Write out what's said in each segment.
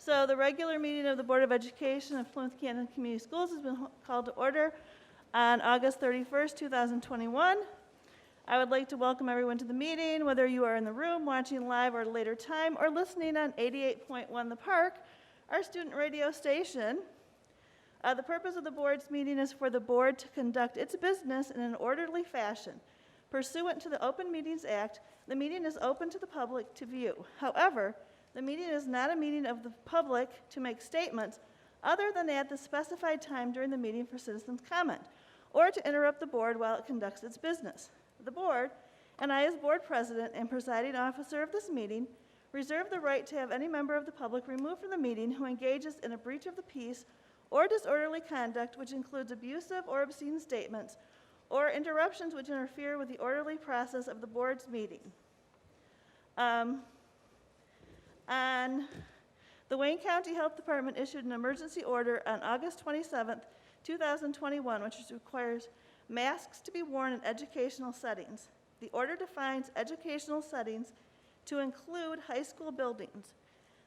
So the regular meeting of the Board of Education of Plymouth Canton Community Schools has been called to order on August 31st, 2021. I would like to welcome everyone to the meeting, whether you are in the room watching live or at a later time or listening on 88.1 The Park, our student radio station. The purpose of the board's meeting is for the board to conduct its business in an orderly fashion. Pursuant to the Open Meetings Act, the meeting is open to the public to view. However, the meeting is not a meeting of the public to make statements other than at the specified time during the meeting for citizens' comment or to interrupt the board while it conducts its business. The board, and I as board president and presiding officer of this meeting, reserve the right to have any member of the public removed from the meeting who engages in a breach of the peace or disorderly conduct which includes abusive or obscene statements or interruptions which interfere with the orderly process of the board's meeting. The Wayne County Health Department issued an emergency order on August 27th, 2021, which requires masks to be worn in educational settings. The order defines educational settings to include high school buildings.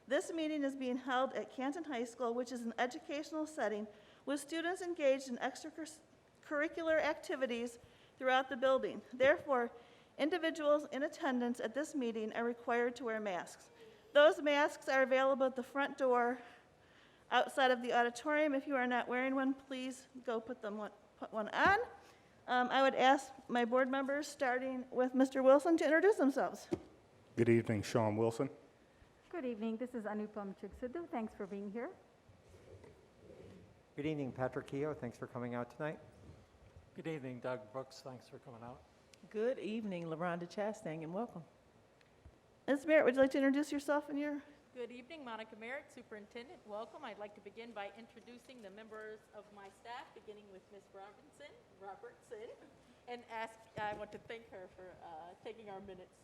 This meeting is being held at Canton High School, which is an educational setting with students engaged in extracurricular activities throughout the building. Therefore, individuals in attendance at this meeting are required to wear masks. Those masks are available at the front door outside of the auditorium. If you are not wearing one, please go put one on. I would ask my board members, starting with Mr. Wilson, to introduce themselves. Good evening, Sean Wilson. Good evening. This is Anupam Chugsidhu. Thanks for being here. Good evening, Patrick Kehoe. Thanks for coming out tonight. Good evening, Doug Brooks. Thanks for coming out. Good evening, LaRonda Chastain, and welcome. Ms. Merritt, would you like to introduce yourself and your... Good evening, Monica Merritt, Superintendent. Welcome. I'd like to begin by introducing the members of my staff, beginning with Ms. Robertson, and I want to thank her for taking our minutes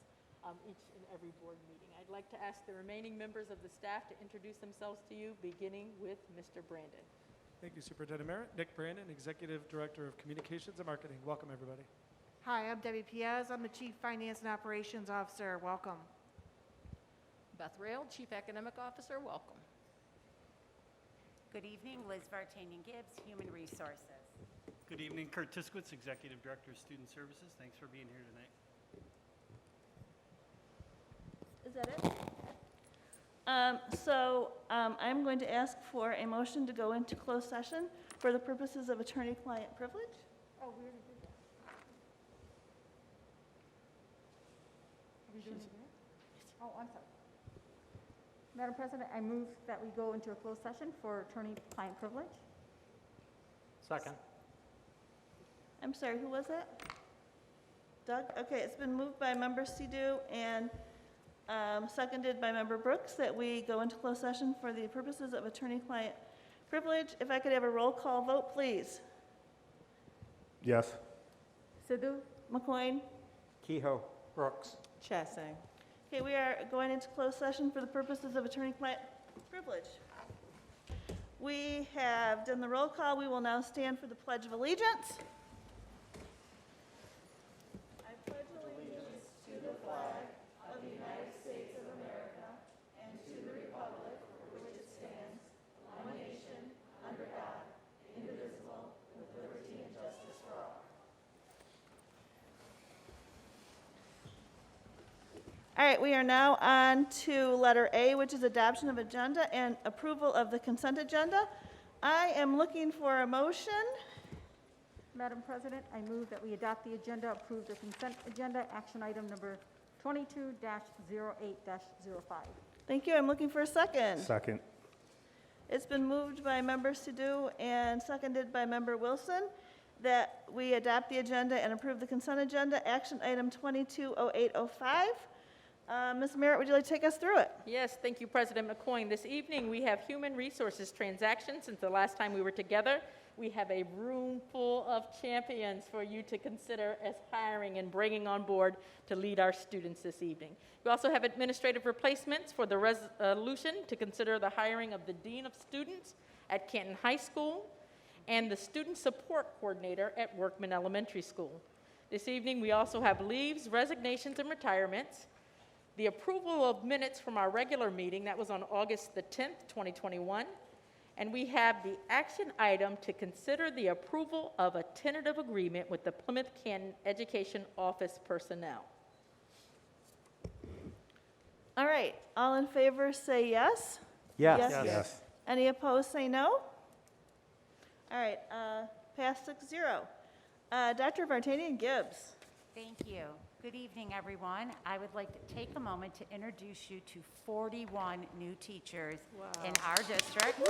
each and every board meeting. I'd like to ask the remaining members of the staff to introduce themselves to you, beginning with Mr. Brandon. Thank you, Superintendent Merritt. Nick Brandon, Executive Director of Communications and Marketing. Welcome, everybody. Hi, I'm Debbie Piaz. I'm the Chief Finance and Operations Officer. Welcome. Beth Rail, Chief Academic Officer. Welcome. Good evening, Liz Vartanian-Gibbs, Human Resources. Good evening, Kurt Tiskowitz, Executive Director of Student Services. Thanks for being here tonight. Is that it? I'm going to ask for a motion to go into closed session for the purposes of attorney-client privilege. Oh, we already did that. Are we doing it again? Oh, I'm sorry. Madam President, I move that we go into a closed session for attorney-client privilege. Second. I'm sorry, who was that? Doug? Okay, it's been moved by Member Sidhu and seconded by Member Brooks that we go into closed session for the purposes of attorney-client privilege. If I could have a roll call vote, please. Yes. Sidhu? McCoyne? Kehoe. Brooks. Chastain. Okay, we are going into closed session for the purposes of attorney-client privilege. We have done the roll call. We will now stand for the Pledge of Allegiance. I pledge allegiance to the flag of the United States of America and to the republic for which it stands, one nation, under God, indivisible, with liberty and justice for all. All right, we are now on to letter A, which is adoption of agenda and approval of the consent agenda. I am looking for a motion. Madam President, I move that we adopt the agenda, approve the consent agenda, action item number 22-08-05. Thank you. I'm looking for a second. Second. It's been moved by Member Sidhu and seconded by Member Wilson that we adopt the agenda and approve the consent agenda, action item 22-08-05. Ms. Merritt, would you like to take us through it? Yes, thank you, President McCoyne. This evening, we have human resources transactions. Since the last time we were together, we have a room full of champions for you to consider as hiring and bringing on board to lead our students this evening. We also have administrative replacements for the resolution to consider the hiring of the Dean of Students at Canton High School and the Student Support Coordinator at Workman Elementary School. This evening, we also have leaves, resignations, and retirements the approval of minutes from our regular meeting, that was on August the 10th, 2021. And we have the action item to consider the approval of a tentative agreement with the Plymouth Canton Education Office personnel. All right, all in favor say yes. Yes. Yes. Yes. Any opposed say no. All right, pass 6-0. Dr. Vartanian Gibbs. Thank you. Good evening, everyone. I would like to take a moment to introduce you to 41 new teachers in our district.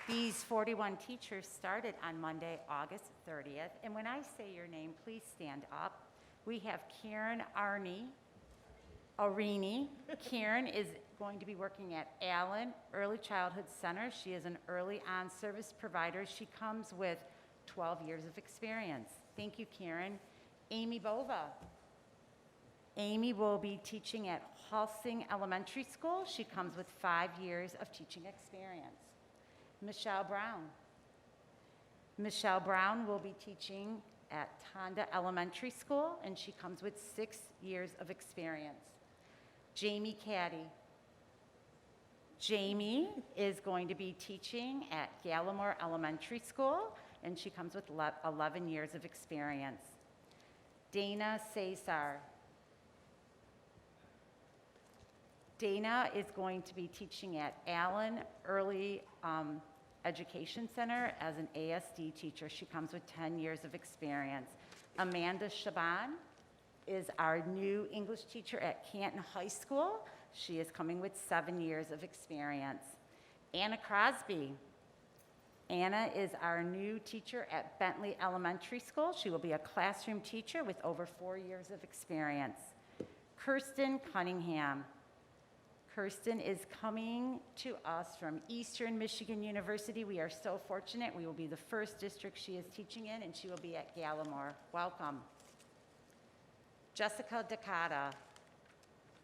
These 41 teachers started on Monday, August 30th. And when I say your name, please stand up. We have Karen Arini. Karen is going to be working at Allen Early Childhood Center. She is an early on service provider. She comes with 12 years of experience. Thank you, Karen. Amy Bova. Amy will be teaching at Halsing Elementary School. She comes with 5 years of teaching experience. Michelle Brown. Michelle Brown will be teaching at Tonda Elementary School, and she comes with 6 years of experience. Jamie Caddy. Jamie is going to be teaching at Gallimore Elementary School, and she comes with 11 years of experience. Dana Cesar. Dana is going to be teaching at Allen Early Education Center as an ASD teacher. She comes with 10 years of experience. Amanda Shaban is our new English teacher at Canton High School. She is coming with 7 years of experience. Anna Crosby. Anna is our new teacher at Bentley Elementary School. She will be a classroom teacher with over 4 years of experience. Kirsten Cunningham. Kirsten is coming to us from Eastern Michigan University. We are so fortunate. We will be the first district she is teaching in, and she will be at Gallimore. Welcome. Jessica Dakata.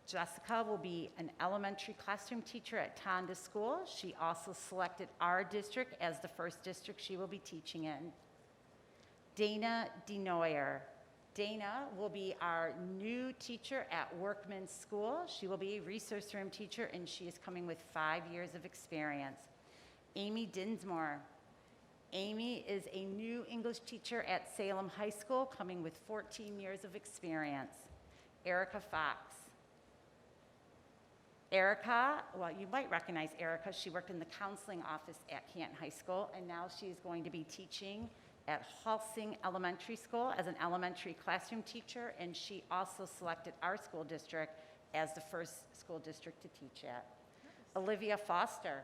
Jessica will be an elementary classroom teacher at Tonda School. She also selected our district as the first district she will be teaching in. Dana Denoyer. Dana will be our new teacher at Workman School. She will be a resource room teacher, and she is coming with 5 years of experience. Amy Dinsmore. Amy is a new English teacher at Salem High School, coming with 14 years of experience. Erica Fox. Erica, well, you might recognize Erica. She worked in the counseling office at Canton High School, and now she is going to be teaching at Halsing Elementary School as an elementary classroom teacher, and she also selected our school district as the first school district to teach at. Olivia Foster.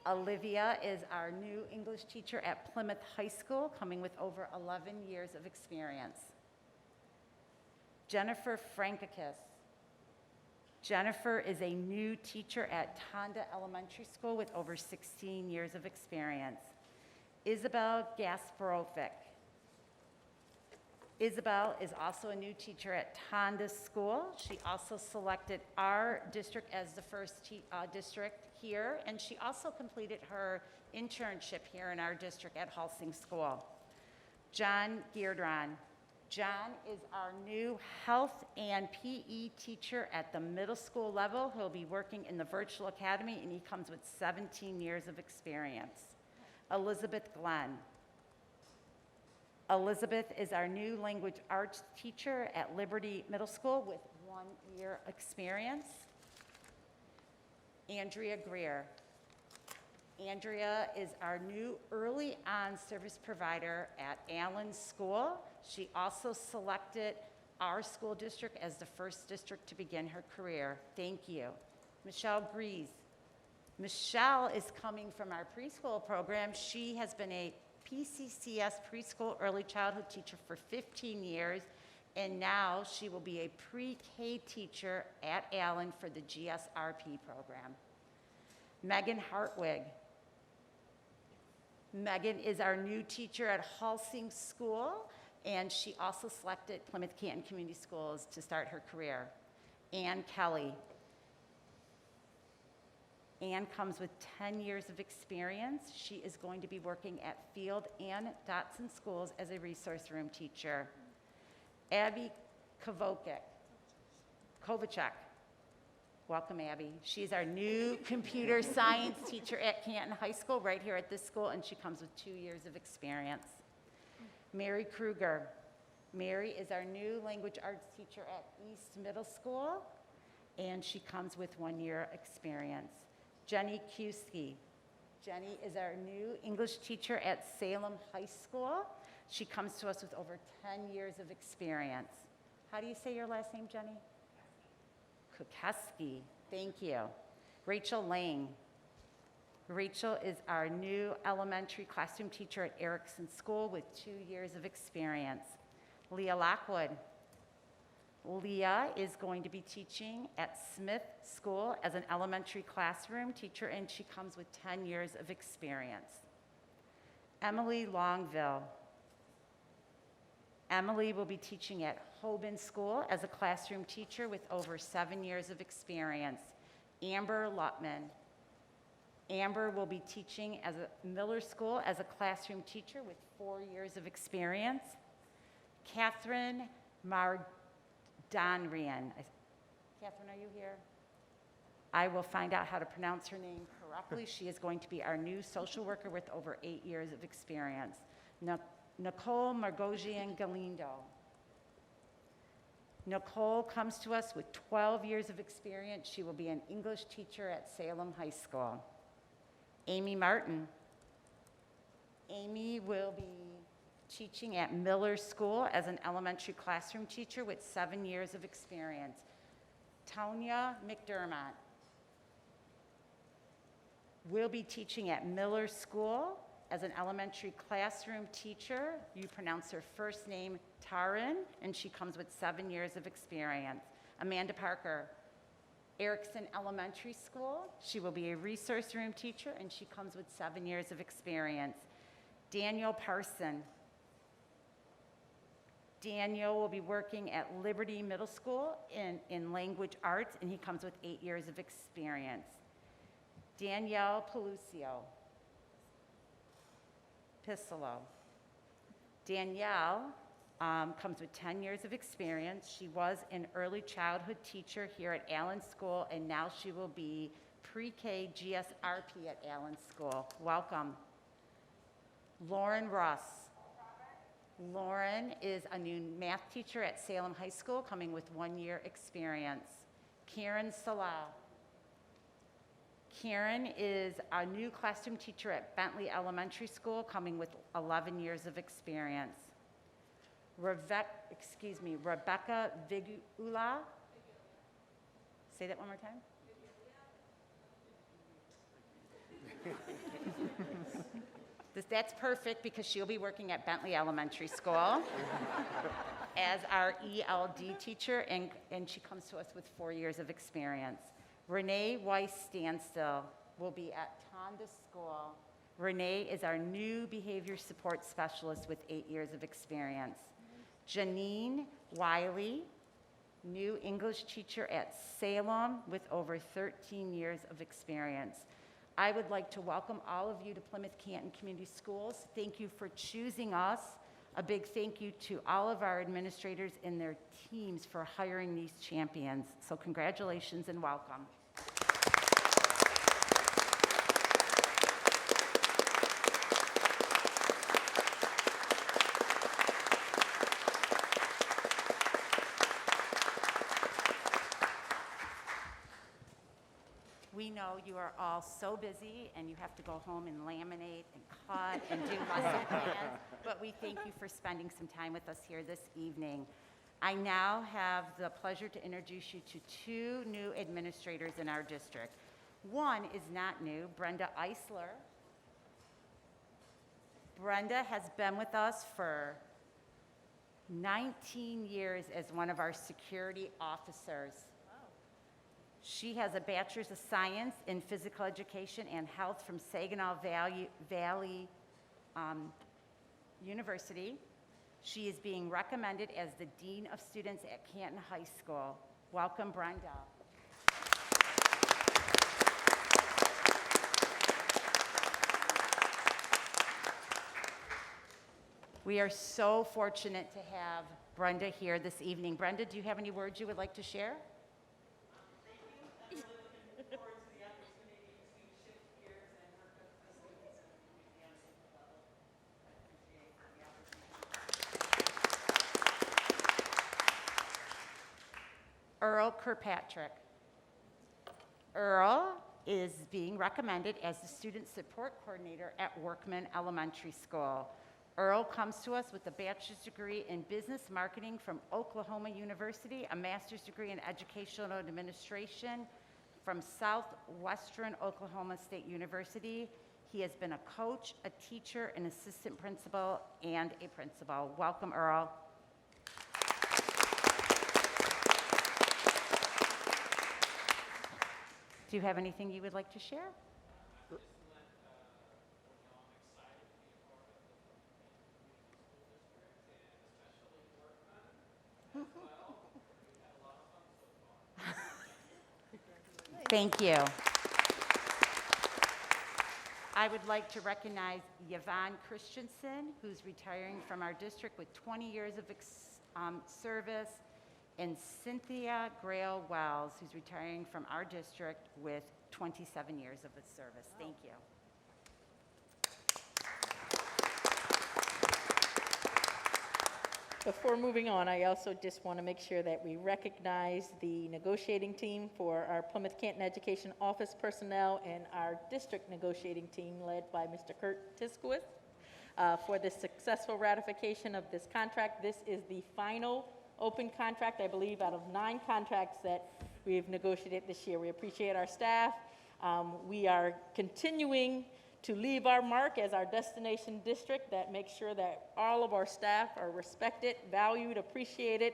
Olivia is our new English teacher at Plymouth High School, coming with over 11 years of experience. Jennifer Frankakis. Jennifer is a new teacher at Tonda Elementary School with over 16 years of experience. Isabel Gasparovic. Isabel is also a new teacher at Tonda School. She also selected our district as the first district here, and she also completed her internship here in our district at Halsing School. John Geardron. John is our new health and PE teacher at the middle school level. He'll be working in the virtual academy, and he comes with 17 years of experience. Elizabeth Glenn. Elizabeth is our new language arts teacher at Liberty Middle School with 1 year experience. Andrea Greer. Andrea is our new early on service provider at Allen School. She also selected our school district as the first district to begin her career. Thank you. Michelle Grease. Michelle is coming from our preschool program. She has been a P-CCS preschool early childhood teacher for 15 years, and now she will be a pre-K teacher at Allen for the GSRP program. Megan Hartwig. Megan is our new teacher at Halsing School, and she also selected Plymouth Canton Community Schools to start her career. Ann Kelly. Anne comes with 10 years of experience. She is going to be working at Field and Dotson Schools as a resource room teacher. Abby Kovacek. Welcome, Abby. She's our new computer science teacher at Canton High School, right here at this school, and she comes with 2 years of experience. Mary Kruger. Mary is our new language arts teacher at East Middle School, and she comes with 1 year experience. Jenny Kuski. Jenny is our new English teacher at Salem High School. She comes to us with over 10 years of experience. How do you say your last name, Jenny? Kukeski. Thank you. Rachel Lang. Rachel is our new elementary classroom teacher at Erickson School with 2 years of experience. Leah Lockwood. Leah is going to be teaching at Smith School as an elementary classroom teacher, and she comes with 10 years of experience. Emily Longville. Emily will be teaching at Hoban School as a classroom teacher with over 7 years of experience. Amber Lutman. Amber will be teaching at Miller School as a classroom teacher with 4 years of experience. Catherine Mardonrian. Catherine, are you here? I will find out how to pronounce her name correctly. She is going to be our new social worker with over 8 years of experience. Nicole Margosian Galindo. Nicole comes to us with 12 years of experience. She will be an English teacher at Salem High School. Amy Martin. Amy will be teaching at Miller School as an elementary classroom teacher with 7 years of experience. Tanya McDermott will be teaching at Miller School as an elementary classroom teacher. You pronounce her first name Tarin, and she comes with 7 years of experience. Amanda Parker, Erickson Elementary School. She will be a resource room teacher, and she comes with 7 years of experience. Daniel Parson. Daniel will be working at Liberty Middle School in language arts, and he comes with 8 years of experience. Danielle Pelucio. Pissolo. Danielle comes with 10 years of experience. She was an early childhood teacher here at Allen School, and now she will be pre-K GSRP at Allen School. Welcome. Lauren Russ. Lauren is a new math teacher at Salem High School, coming with 1 year experience. Karen Salau. Karen is a new classroom teacher at Bentley Elementary School, coming with 11 years of experience. Rebecca Vigula. Say that one more time. That's perfect because she'll be working at Bentley Elementary School as our ELD teacher, and she comes to us with 4 years of experience. Renee Weiss Standstill will be at Tonda School. Renee is our new behavior support specialist with 8 years of experience. Janine Wiley, new English teacher at Salem with over 13 years of experience. I would like to welcome all of you to Plymouth Canton Community Schools. Thank you for choosing us. A big thank you to all of our administrators and their teams for hiring these champions. So congratulations and welcome. We know you are all so busy and you have to go home and laminate and cut and do lesson plans, but we thank you for spending some time with us here this evening. I now have the pleasure to introduce you to 2 new administrators in our district. One is not new, Brenda Eisler. Brenda has been with us for 19 years as one of our security officers. She has a Bachelor's of Science in Physical Education and Health from Saginaw Valley University. She is being recommended as the Dean of Students at Canton High School. Welcome, Brenda. We are so fortunate to have Brenda here this evening. Brenda, do you have any words you would like to share? Earl Kirkpatrick. Earl is being recommended as the Student Support Coordinator at Workman Elementary School. Earl comes to us with a bachelor's degree in business marketing from Oklahoma University, a master's degree in educational administration from Southwestern Oklahoma State University. He has been a coach, a teacher, an assistant principal, and a principal. Welcome, Earl. Do you have anything you would like to share? Thank you. I would like to recognize Yvonne Christensen, who's retiring from our district with 20 years of service, and Cynthia Grail Wells, who's retiring from our district with 27 years of service. Thank you. Before moving on, I also just want to make sure that we recognize the negotiating team for our Plymouth Canton Education Office personnel and our district negotiating team led by Mr. Kurt Tiskowitz for the successful ratification of this contract. This is the final open contract, I believe, out of 9 contracts that we've negotiated this year. We appreciate our staff. We are continuing to leave our mark as our destination district that makes sure that all of our staff are respected, valued, appreciated,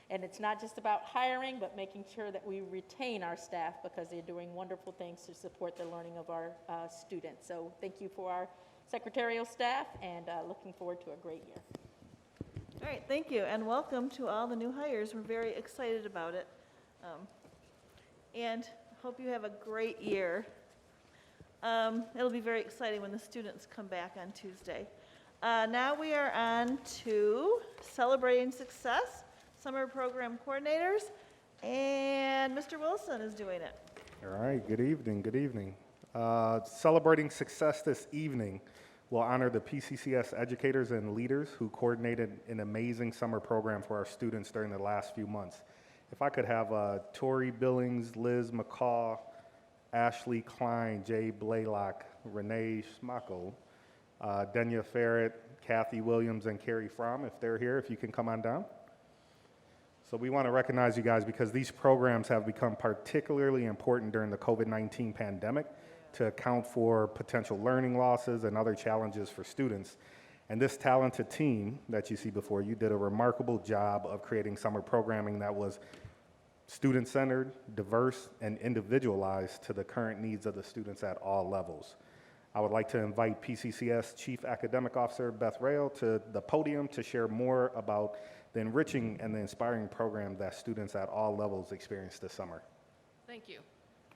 and it's not just about hiring, but making sure that we retain our staff because they're doing wonderful things to support the learning of our students. So thank you for our secretarial staff, and looking forward to a great year. All right, thank you, and welcome to all the new hires. We're very excited about it. And hope you have a great year. It'll be very exciting when the students come back on Tuesday. Now we are on to Celebrating Success, Summer Program Coordinators, and Mr. Wilson is doing it. All right, good evening, good evening. Celebrating Success this evening will honor the P-CCS educators and leaders who coordinated an amazing summer program for our students during the last few months. If I could have Tori Billings, Liz McCaw, Ashley Klein, Jay Blaylock, Renee Schmackel, Denya Ferret, Kathy Williams, and Carrie Fromm, if they're here, if you can come on down. So we want to recognize you guys because these programs have become particularly important during the COVID-19 pandemic to account for potential learning losses and other challenges for students. And this talented team that you see before you did a remarkable job of creating summer programming that was student-centered, diverse, and individualized to the current needs of the students at all levels. I would like to invite P-CCS Chief Academic Officer Beth Rail to the podium to share more about the enriching and the inspiring program that students at all levels experienced this summer. Thank you.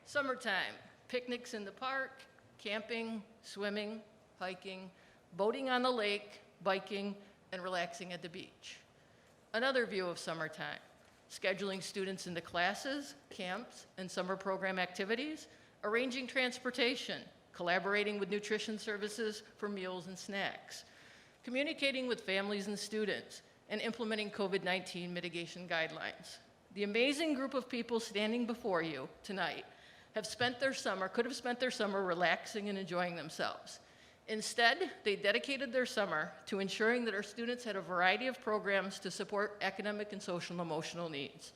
Summertime, picnics in the park, camping, swimming, hiking, boating on the lake, biking, and relaxing at the beach. Another view of summertime, scheduling students into classes, camps, and summer program activities, arranging transportation, collaborating with nutrition services for meals and snacks, communicating with families and students, and implementing COVID-19 mitigation guidelines. The amazing group of people standing before you tonight could have spent their summer relaxing and enjoying themselves. Instead, they dedicated their summer to ensuring that our students had a variety of programs to support academic and social and emotional needs.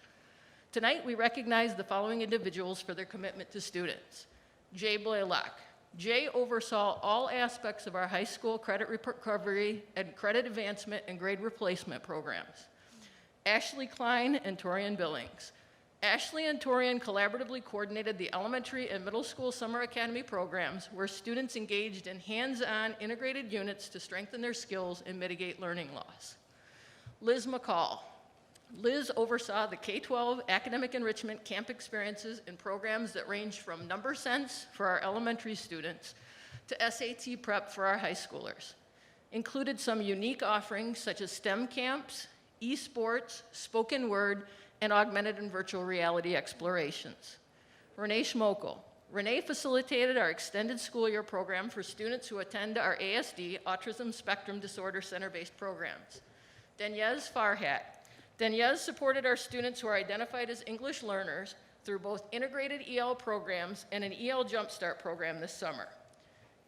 Tonight, we recognize the following individuals for their commitment to students. Jay Blaylock. Jay oversaw all aspects of our high school credit recovery and credit advancement and grade replacement programs. Ashley Klein and Torian Billings. Ashley and Torian collaboratively coordinated the elementary and middle school summer academy programs where students engaged in hands-on integrated units to strengthen their skills and mitigate learning loss. Liz McCall. Liz oversaw the K-12 academic enrichment camp experiences and programs that ranged from number sense for our elementary students to SAT prep for our high schoolers. included some unique offerings such as STEM camps, esports, spoken word, and augmented and virtual reality explorations. Renee Schmokel. Renee facilitated our extended school year program for students who attend our ASD, Autism Spectrum Disorder Center-based programs. Danielle Farhat. Danielle supported our students who are identified as English learners through both integrated EL programs and an EL Jumpstart program this summer.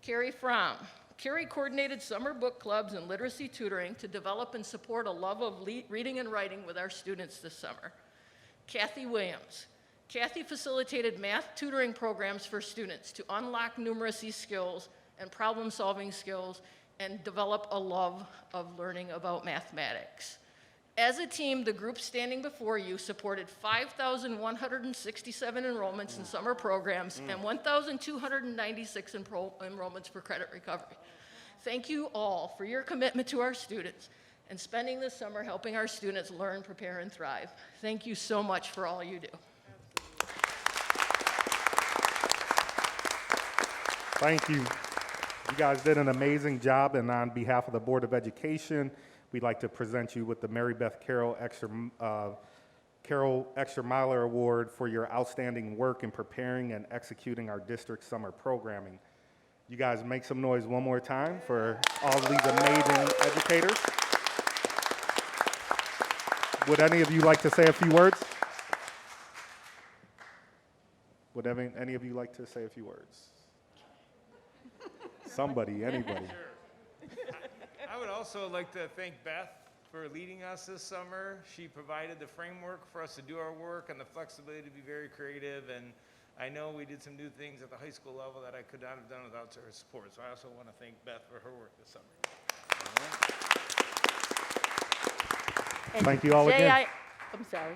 Carrie Fromm. Carrie coordinated summer book clubs and literacy tutoring to develop and support a love of reading and writing with our students this summer. Kathy Williams. Kathy facilitated math tutoring programs for students to unlock numeracy skills and problem-solving skills and develop a love of learning about mathematics. As a team, the group standing before you supported 5,167 enrollments in summer programs and 1,296 enrollments for credit recovery. Thank you all for your commitment to our students and spending this summer helping our students learn, prepare, and thrive. Thank you so much for all you do. Thank you. You guys did an amazing job, and on behalf of the Board of Education, we'd like to present you with the Mary Beth Carroll Extra Miler Award for your outstanding work in preparing and executing our district summer programming. You guys make some noise one more time for all of these amazing educators. Would any of you like to say a few words? Would any of you like to say a few words? Somebody, anybody. I would also like to thank Beth for leading us this summer. She provided the framework for us to do our work and the flexibility to be very creative. And I know we did some new things at the high school level that I could not have done without her support. So I also want to thank Beth for her work this summer. Thank you all Jay, again. I'm sorry.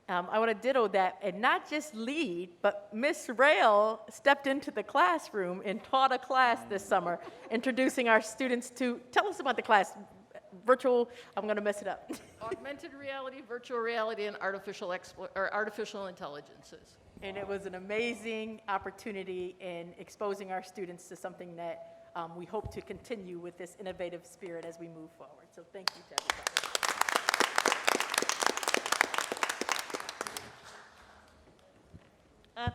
I want to ditto that, and not just lead, but Miss Rail stepped into the classroom and taught a class this summer, introducing our students to, tell us about the class, virtual, I'm going to mess it up. Augmented reality, virtual reality, and artificial intelligences. And it was an amazing opportunity in exposing our students to something that we hope to continue with this innovative spirit as we move forward. So thank you to everybody.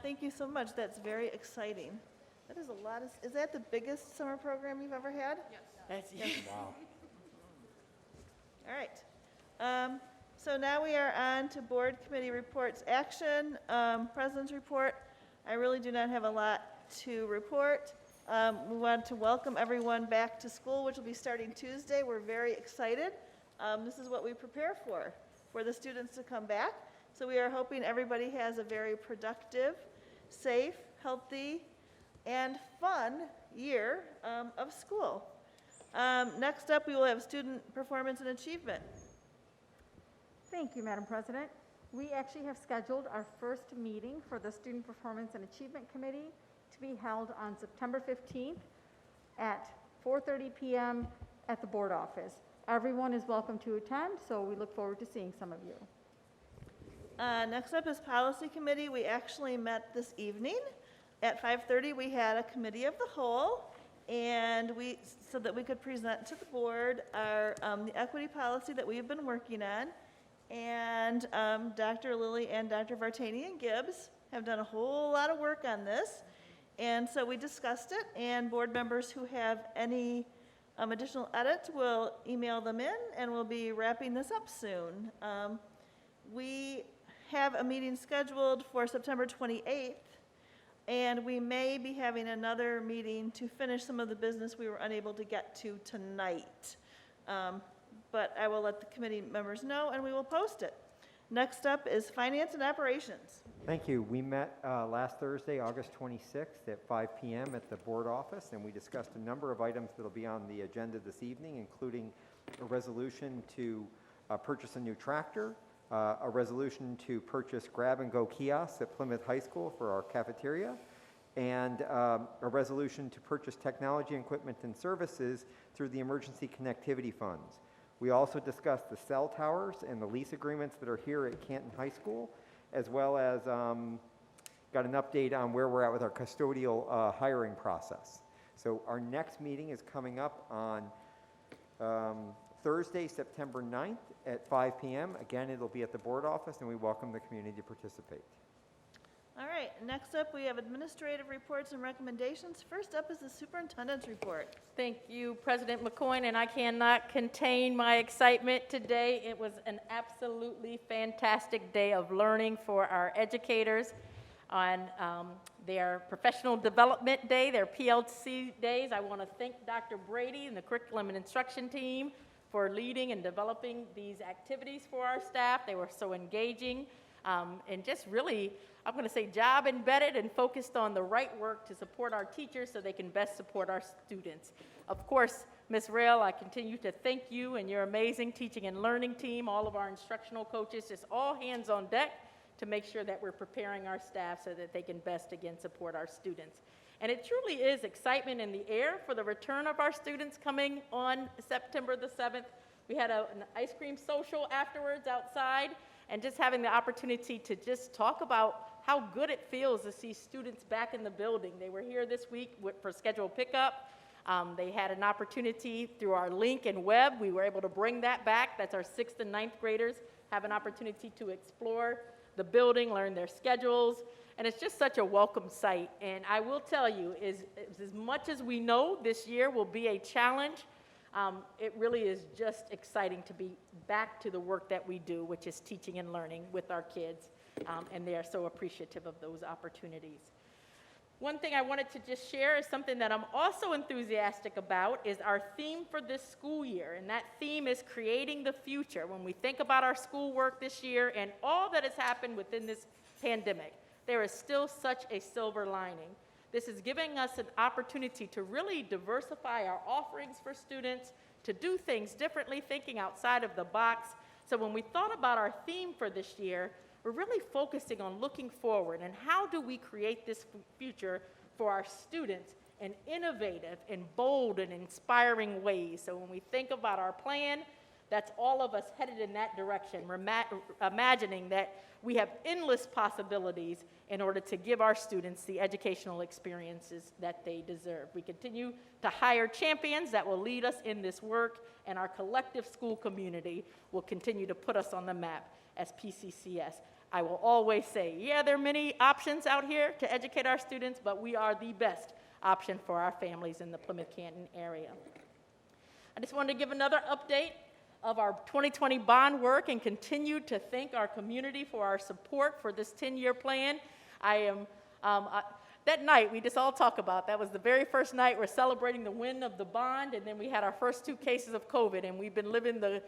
Thank you so much. That's very exciting. That is a lot of, is that the biggest summer program you've ever had? Yes. Wow. All right. So now we are on to board committee reports. Action, President's report. I really do not have a lot to report. We want to welcome everyone back to school, which will be starting Tuesday. We're very excited. This is what we prepare for the students to come back. So we are hoping everybody has a very productive, safe, healthy, and fun year of school. Next up, we will have student performance and achievement. Thank you, Madam President. We actually have scheduled our first meeting for the Student Performance and Achievement Committee to be held on September 15th at 4:30 p.m. at the board office. Everyone is welcome to attend, so we look forward to seeing some of you. Next up is Policy Committee. We actually met this evening. At 5:30, we had a committee of the whole, and so that we could present to the board our the equity policy that we've been working on. And Dr. Lilly and Dr. Vartanian Gibbs have done a whole lot of work on this. And so we discussed it, and board members who have any additional edits will email them in, and we'll be wrapping this up soon. We have a meeting scheduled for September 28th, and we may be having another meeting to finish some of the business we were unable to get to tonight. But I will let the committee members know, and we will post it. Next up is Finance and Operations. Thank you. We met last Thursday, August 26th at 5 p.m. at the board office, and we discussed a number of items that will be on the agenda this evening, including a resolution to purchase a new tractor, a resolution to purchase grab-and-go kiosks at Plymouth High School for our cafeteria, and a resolution to purchase technology equipment and services through the emergency connectivity funds. We also discussed the cell towers and the lease agreements that are here at Canton High School, as well as got an update on where we're at with our custodial hiring process. So our next meeting is coming up on Thursday, September 9th at 5 p.m. Again, it'll be at the board office, and we welcome the community to participate. All right, next up, we have administrative reports and recommendations. First up is the superintendent's report. Thank you, President McCoy, and I cannot contain my excitement today. It was an absolutely fantastic day of learning for our educators on their professional development day, their PLC days. I want to thank Dr. Brady and the curriculum and instruction team for leading and developing these activities for our staff. They were so engaging and just really, I'm going to say, job embedded and focused on the right work to support our teachers so they can best support our students. Of course, Ms. Rail, I continue to thank you and your amazing teaching and learning team, all of our instructional coaches, just all hands on deck to make sure that we're preparing our staff so that they can best, again, support our students. And it truly is excitement in the air for the return of our students coming on September the 7th. We had an ice cream social afterwards outside, and just having the opportunity to just talk about how good it feels to see students back in the building. They were here this week for scheduled pickup. They had an opportunity through our link and web. We were able to bring that back. That's our 6th and 9th graders have an opportunity to explore the building, learn their schedules, and it's just such a welcome sight. And I will tell you, as much as we know this year will be a challenge, it really is just exciting to be back to the work that we do, which is teaching and learning with our kids, and they are so appreciative of those opportunities. One thing I wanted to just share is something that I'm also enthusiastic about is our theme for this school year, and that theme is creating the future. When we think about our schoolwork this year and all that has happened within this pandemic, there is still such a silver lining. This is giving us an opportunity to really diversify our offerings for students, to do things differently, thinking outside of the box. So when we thought about our theme for this year, we're really focusing on looking forward and how do we create this future for our students in innovative and bold and inspiring ways. So when we think about our plan, that's all of us headed in that direction. We're imagining that we have endless possibilities in order to give our students the educational experiences that they deserve. We continue to hire champions that will lead us in this work, and our collective school community will continue to put us on the map as P-CCS. I will always say, yeah, there are many options out here to educate our students, but we are the best option for our families in the Plymouth-Canton area. I just wanted to give another update of our 2020 bond work and continue to thank our community for our support for this 10-year plan. That night we just all talk about, that was the very first night we're celebrating the win of the bond, and then we had our first 2 cases of COVID, and we've been living the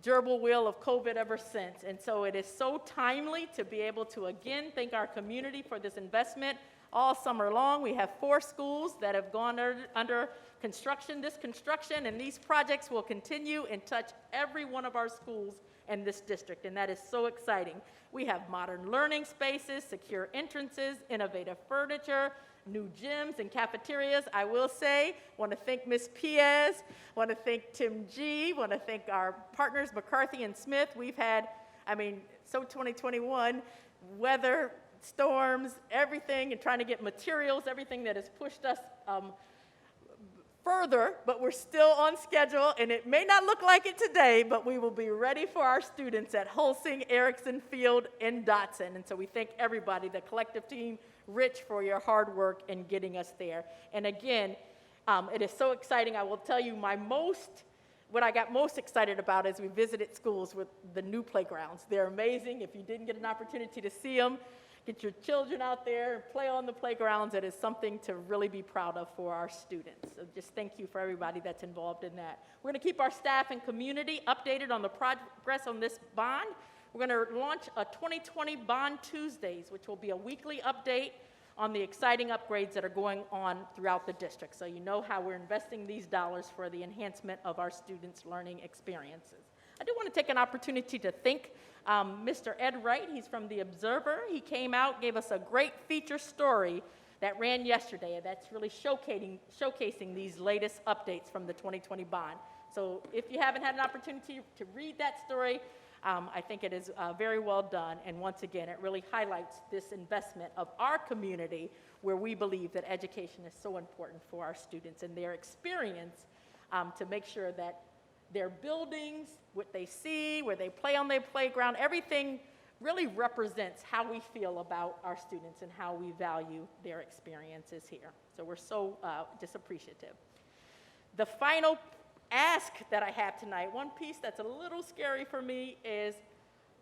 gerbil wheel of COVID ever since. And so it is so timely to be able to again thank our community for this investment. All summer long, we have 4 schools that have gone under construction, and these projects will continue and touch every one of our schools in this district, and that is so exciting. We have modern learning spaces, secure entrances, innovative furniture, new gyms and cafeterias. I will say, want to thank Ms. Piez, want to thank Tim G, want to thank our partners McCarthy and Smith. We've had, 2021, weather, storms, everything, and trying to get materials, everything that has pushed us further, but we're still on schedule, and it may not look like it today, but we will be ready for our students at Holsing, Erickson Field, and Dotson. And so we thank everybody, the collective team, Rich, for your hard work in getting us there. And again, it is so exciting. I will tell you what I got most excited about is we visited schools with the new playgrounds. They're amazing. If you didn't get an opportunity to see them, get your children out there and play on the playgrounds. It is something to really be proud of for our students. So just thank you for everybody that's involved in that. We're going to keep our staff and community updated on the progress on this bond. We're going to launch a 2020 Bond Tuesdays, which will be a weekly update on the exciting upgrades that are going on throughout the district. So you know how we're investing these dollars for the enhancement of our students' learning experiences. I do want to take an opportunity to thank Mr. Ed Wright. He's from The Observer. He came out, gave us a great feature story that ran yesterday that's really showcasing these latest updates from the 2020 bond. So if you haven't had an opportunity to read that story, I think it is very well done. And once again, it really highlights this investment of our community where we believe that education is so important for our students and their experience to make sure that their buildings, what they see, where they play on their playground, everything really represents how we feel about our students and how we value their experiences here. So we're so just appreciative. The final ask that I have tonight, one piece that's a little scary for me is,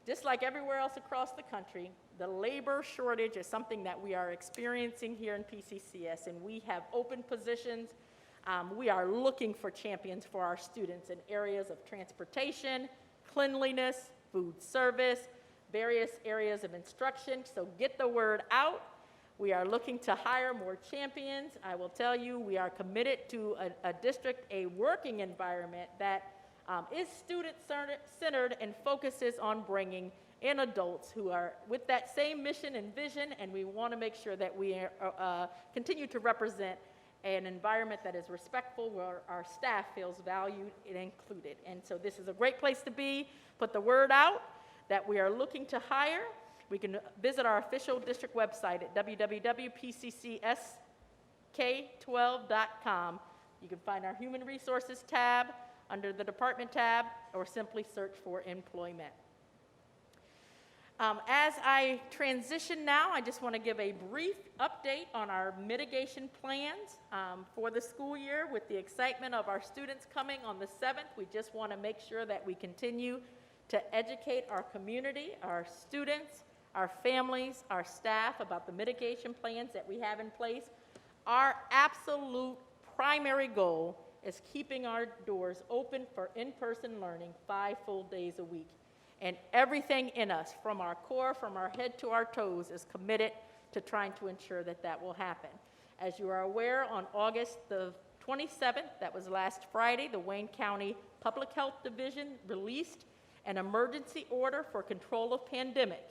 just like everywhere else across the country, the labor shortage is something that we are experiencing here in PCCS, and we have open positions. We are looking for champions for our students in areas of transportation, cleanliness, food service, various areas of instruction. So get the word out. We are looking to hire more champions. I will tell you, we are committed to a district, a working environment that is student-centered and focuses on bringing in adults who are with that same mission and vision, and we want to make sure that we continue to represent an environment that is respectful, where our staff feels valued and included. And so this is a great place to be. Put the word out that we are looking to hire. We can visit our official district website at www.pccsk12.com. You can find our Human Resources tab under the Department tab, or simply search for employment. As I transition now, I just want to give a brief update on our mitigation plans for the school year. With the excitement of our students coming on the 7th, we just want to make sure that we continue to educate our community, our students, our families, our staff about the mitigation plans that we have in place. Our absolute primary goal is keeping our doors open for in-person learning 5 full days a week. And everything in us, from our core, from our head to our toes, is committed to trying to ensure that that will happen. As you are aware, on August the 27th, that was last Friday, the Wayne County Public Health Division released an emergency order for control of pandemic.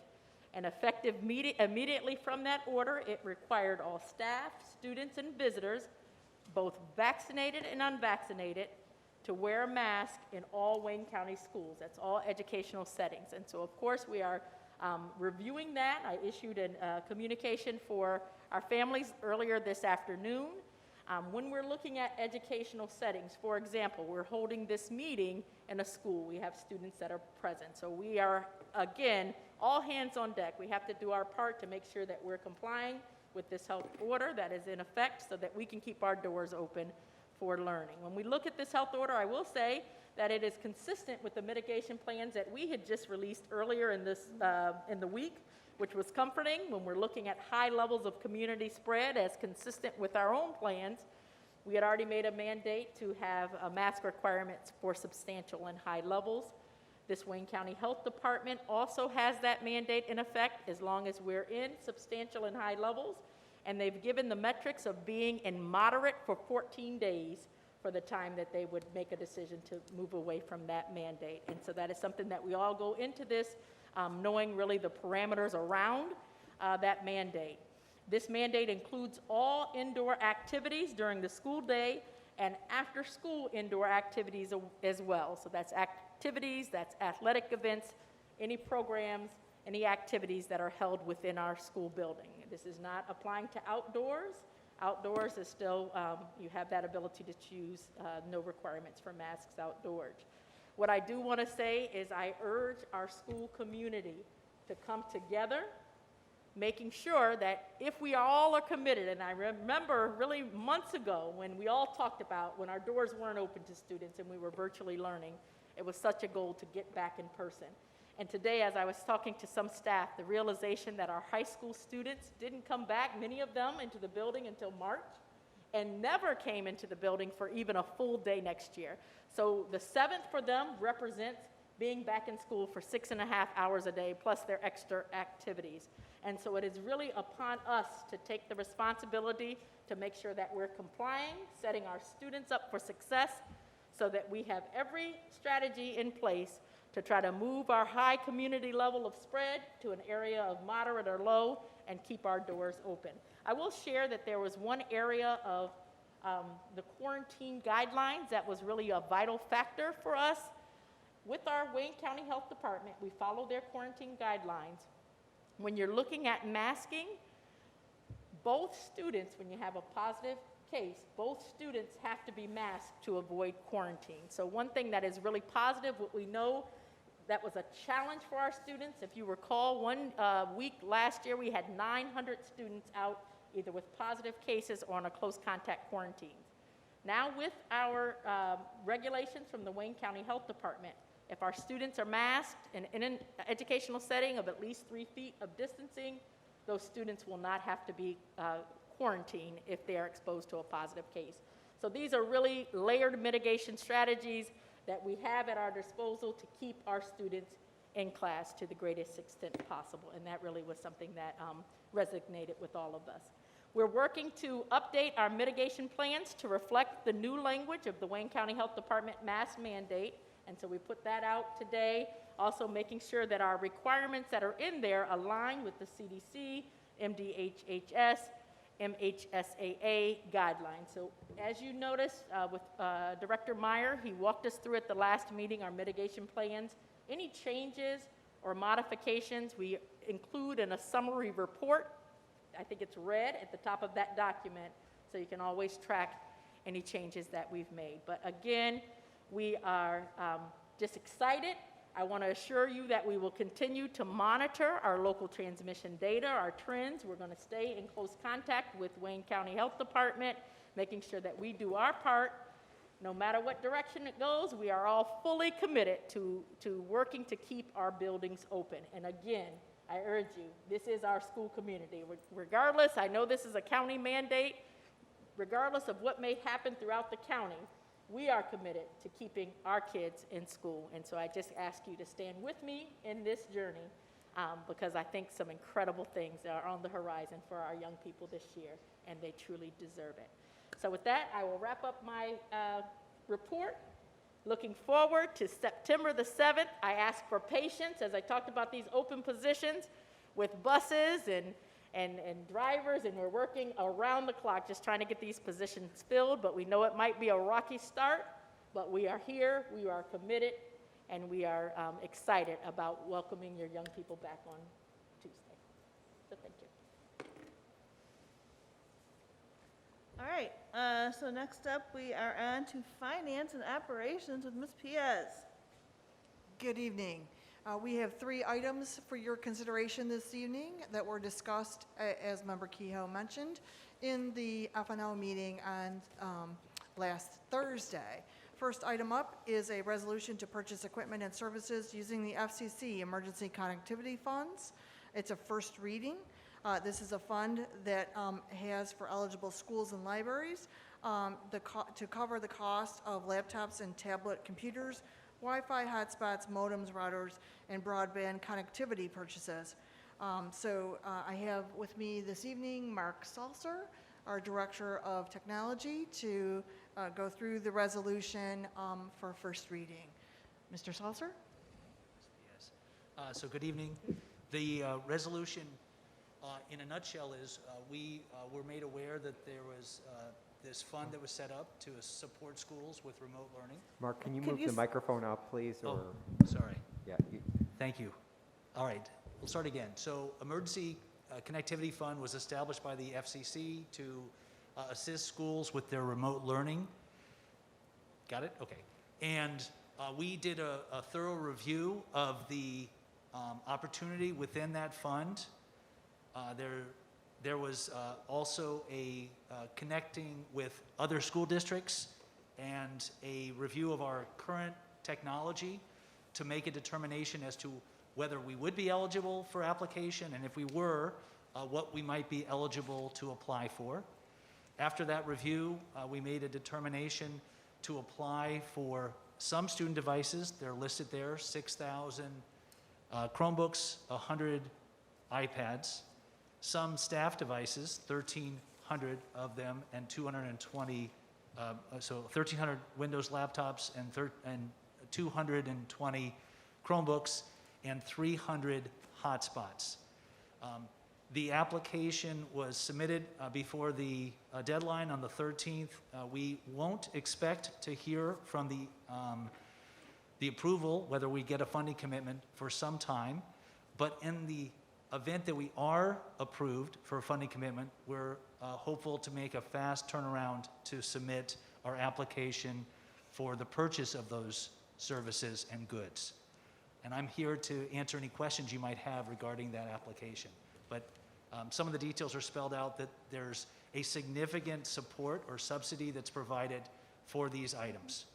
And effective immediately from that order, it required all staff, students, and visitors, both vaccinated and unvaccinated, to wear a mask in all Wayne County schools. That's all educational settings. And so, of course, we are reviewing that. I issued a communication for our families earlier this afternoon. When we're looking at educational settings, for example, we're holding this meeting in a school. We have students that are present. So we are, again, all hands on deck. We have to do our part to make sure that we're complying with this health order that is in effect, so that we can keep our doors open for learning. When we look at this health order, I will say that it is consistent with the mitigation plans that we had just released earlier in the week, which was comforting when we're looking at high levels of community spread, as consistent with our own plans. We had already made a mandate to have mask requirements for substantial and high levels. This Wayne County Health Department also has that mandate in effect as long as we're in substantial and high levels. And they've given the metrics of being in moderate for 14 days for the time that they would make a decision to move away from that mandate. And so that is something that we all go into this knowing really the parameters around that mandate. This mandate includes all indoor activities during the school day and after school indoor activities as well. So that's activities, that's athletic events, any programs, any activities that are held within our school building. This is not applying to outdoors. Outdoors is still, you have that ability to choose, no requirements for masks outdoors. What I do want to say is I urge our school community to come together, making sure that if we all are committed, and I remember really months ago when we all talked about when our doors weren't open to students and we were virtually learning, it was such a goal to get back in person. And today, as I was talking to some staff, the realization that our high school students didn't come back, many of them, into the building until March, and never came into the building for even a full day next year. So the 7th for them represents being back in school for 6.5 hours a day, plus their extra activities. And so it is really upon us to take the responsibility to make sure that we're complying, setting our students up for success, so that we have every strategy in place to try to move our high community level of spread to an area of moderate or low and keep our doors open. I will share that there was one area of the quarantine guidelines that was really a vital factor for us. With our Wayne County Health Department, we follow their quarantine guidelines. When you're looking at masking, both students, when you have a positive case, both students have to be masked to avoid quarantine. So one thing that is really positive, what we know that was a challenge for our students. If you recall, one week last year, we had 900 students out either with positive cases or on a close contact quarantine. Now with our regulations from the Wayne County Health Department, if our students are masked and in an educational setting of at least 3 feet of distancing, those students will not have to be quarantined if they are exposed to a positive case. So these are really layered mitigation strategies that we have at our disposal to keep our students in class to the greatest extent possible. And that really was something that resonated with all of us. We're working to update our mitigation plans to reflect the new language of the Wayne County Health Department mask mandate. And so we put that out today, also making sure that our requirements that are in there align with the CDC, MDHHS, MHSAA guidelines. So as you noticed with Director Meyer, he walked us through at the last meeting our mitigation plans. Any changes or modifications we include in a summary report. I think it's red at the top of that document, so you can always track any changes that we've made. But again, we are just excited. I want to assure you that we will continue to monitor our local transmission data, our trends. We're going to stay in close contact with Wayne County Health Department, making sure that we do our part. No matter what direction it goes, we are all fully committed to working to keep our buildings open. And again, I urge you, this is our school community. Regardless, I know this is a county mandate, regardless of what may happen throughout the county, we are committed to keeping our kids in school. And so I just ask you to stand with me in this journey because I think some incredible things are on the horizon for our young people this year, and they truly deserve it. So with that, I will wrap up my report. Looking forward to September the 7th. I ask for patience as I talked about these open positions with buses and drivers, and we're working around the clock just trying to get these positions filled, but we know it might be a rocky start, but we are here, we are committed, and we are excited about welcoming your young people back on Tuesday. So thank you. All right, so next up, we are on to Finance and Operations with Ms. Piaz. Good evening. We have 3 items for your consideration this evening that were discussed, as Member Kehoe mentioned, in the FNL meeting on last Thursday. First item up is a resolution to purchase equipment and services using the FCC Emergency Connectivity Funds. It's a first reading. This is a fund that has for eligible schools and libraries to cover the cost of laptops and tablet computers, Wi-Fi hotspots, modems, routers, and broadband connectivity purchases. I have with me this evening Mark Salser, our Director of Technology, to go through the resolution for first reading. Mr. Salser? Yes. So good evening. The resolution, in a nutshell, is we were made aware that there was this fund that was set up to support schools with remote learning. Mark, can you move the microphone up, please? Or, Sorry. Yeah. Thank you. All right, we'll start again. So Emergency Connectivity Fund was established by the FCC to assist schools with their remote learning. Got it? Okay. And we did a thorough review of the opportunity within that fund. There was also a connecting with other school districts and a review of our current technology to make a determination as to whether we would be eligible for application, and if we were, what we might be eligible to apply for. After that review, we made a determination to apply for some student devices. They're listed there, 6,000 Chromebooks, 100 iPads. Some staff devices, 1,300 of them, and 220, so 1,300 Windows laptops and 220 Chromebooks and 300 hotspots. The application was submitted before the deadline on the 13th. We won't expect to hear from the approval, whether we get a funding commitment, for some time, but in the event that we are approved for a funding commitment, we're hopeful to make a fast turnaround to submit our application for the purchase of those services and goods. And I'm here to answer any questions you might have regarding that application. But some of the details are spelled out that there's a significant support or subsidy that's provided for these items.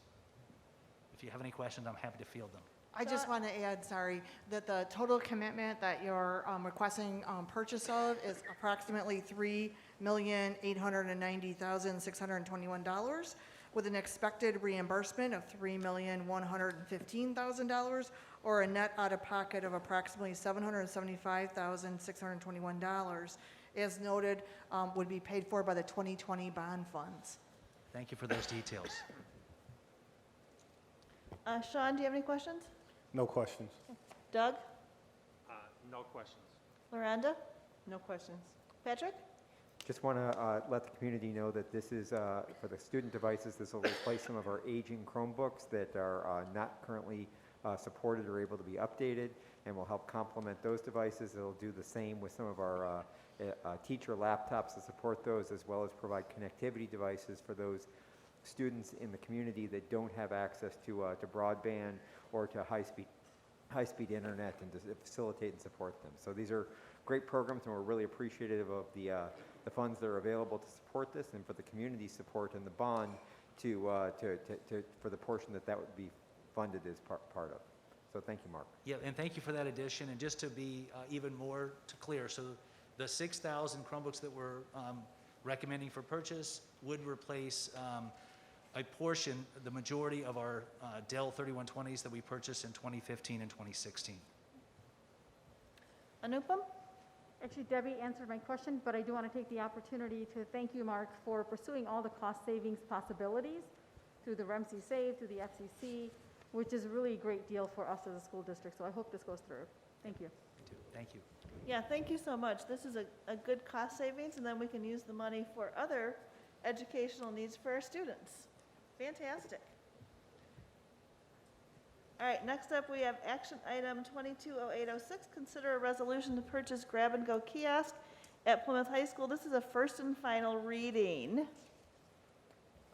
If you have any questions, I'm happy to field them. I just want to add, sorry, that the total commitment that you're requesting purchase of is approximately $3,890,621, with an expected reimbursement of $3,115,000, or a net out-of-pocket of approximately $775,621. As noted, would be paid for by the 2020 bond funds. Thank you for those details. Sean, do you have any questions? No questions. Doug? No questions. Miranda? No questions. Patrick? Just want to let the community know that this is, for the student devices, this will replace some of our aging Chromebooks that are not currently supported or able to be updated, and will help complement those devices. It'll do the same with some of our teacher laptops to support those, as well as provide connectivity devices for those students in the community that don't have access to broadband or to high-speed internet, and to facilitate and support them. So these are great programs, and we're really appreciative of the funds that are available to support this, and for the community support and the bond for the portion that would be funded as part of. So thank you, Mark. Yeah, and thank you for that addition. And just to be even more clear, so the 6,000 Chromebooks that we're recommending for purchase would replace a portion, the majority of our Dell 3120s that we purchased in 2015 and 2016. Anupam? Actually, Debbie answered my question, but I do want to take the opportunity to thank you, Mark, for pursuing all the cost savings possibilities through the REMC Save, through the FCC, which is really a great deal for us as a school district. So I hope this goes through. Thank you. Thank you. Yeah, thank you so much. This is a good cost savings, and then we can use the money for other educational needs for our students. Fantastic. All right, next up, we have action item 220806, consider a resolution to purchase grab-and-go kiosk at Plymouth High School. This is a first and final reading.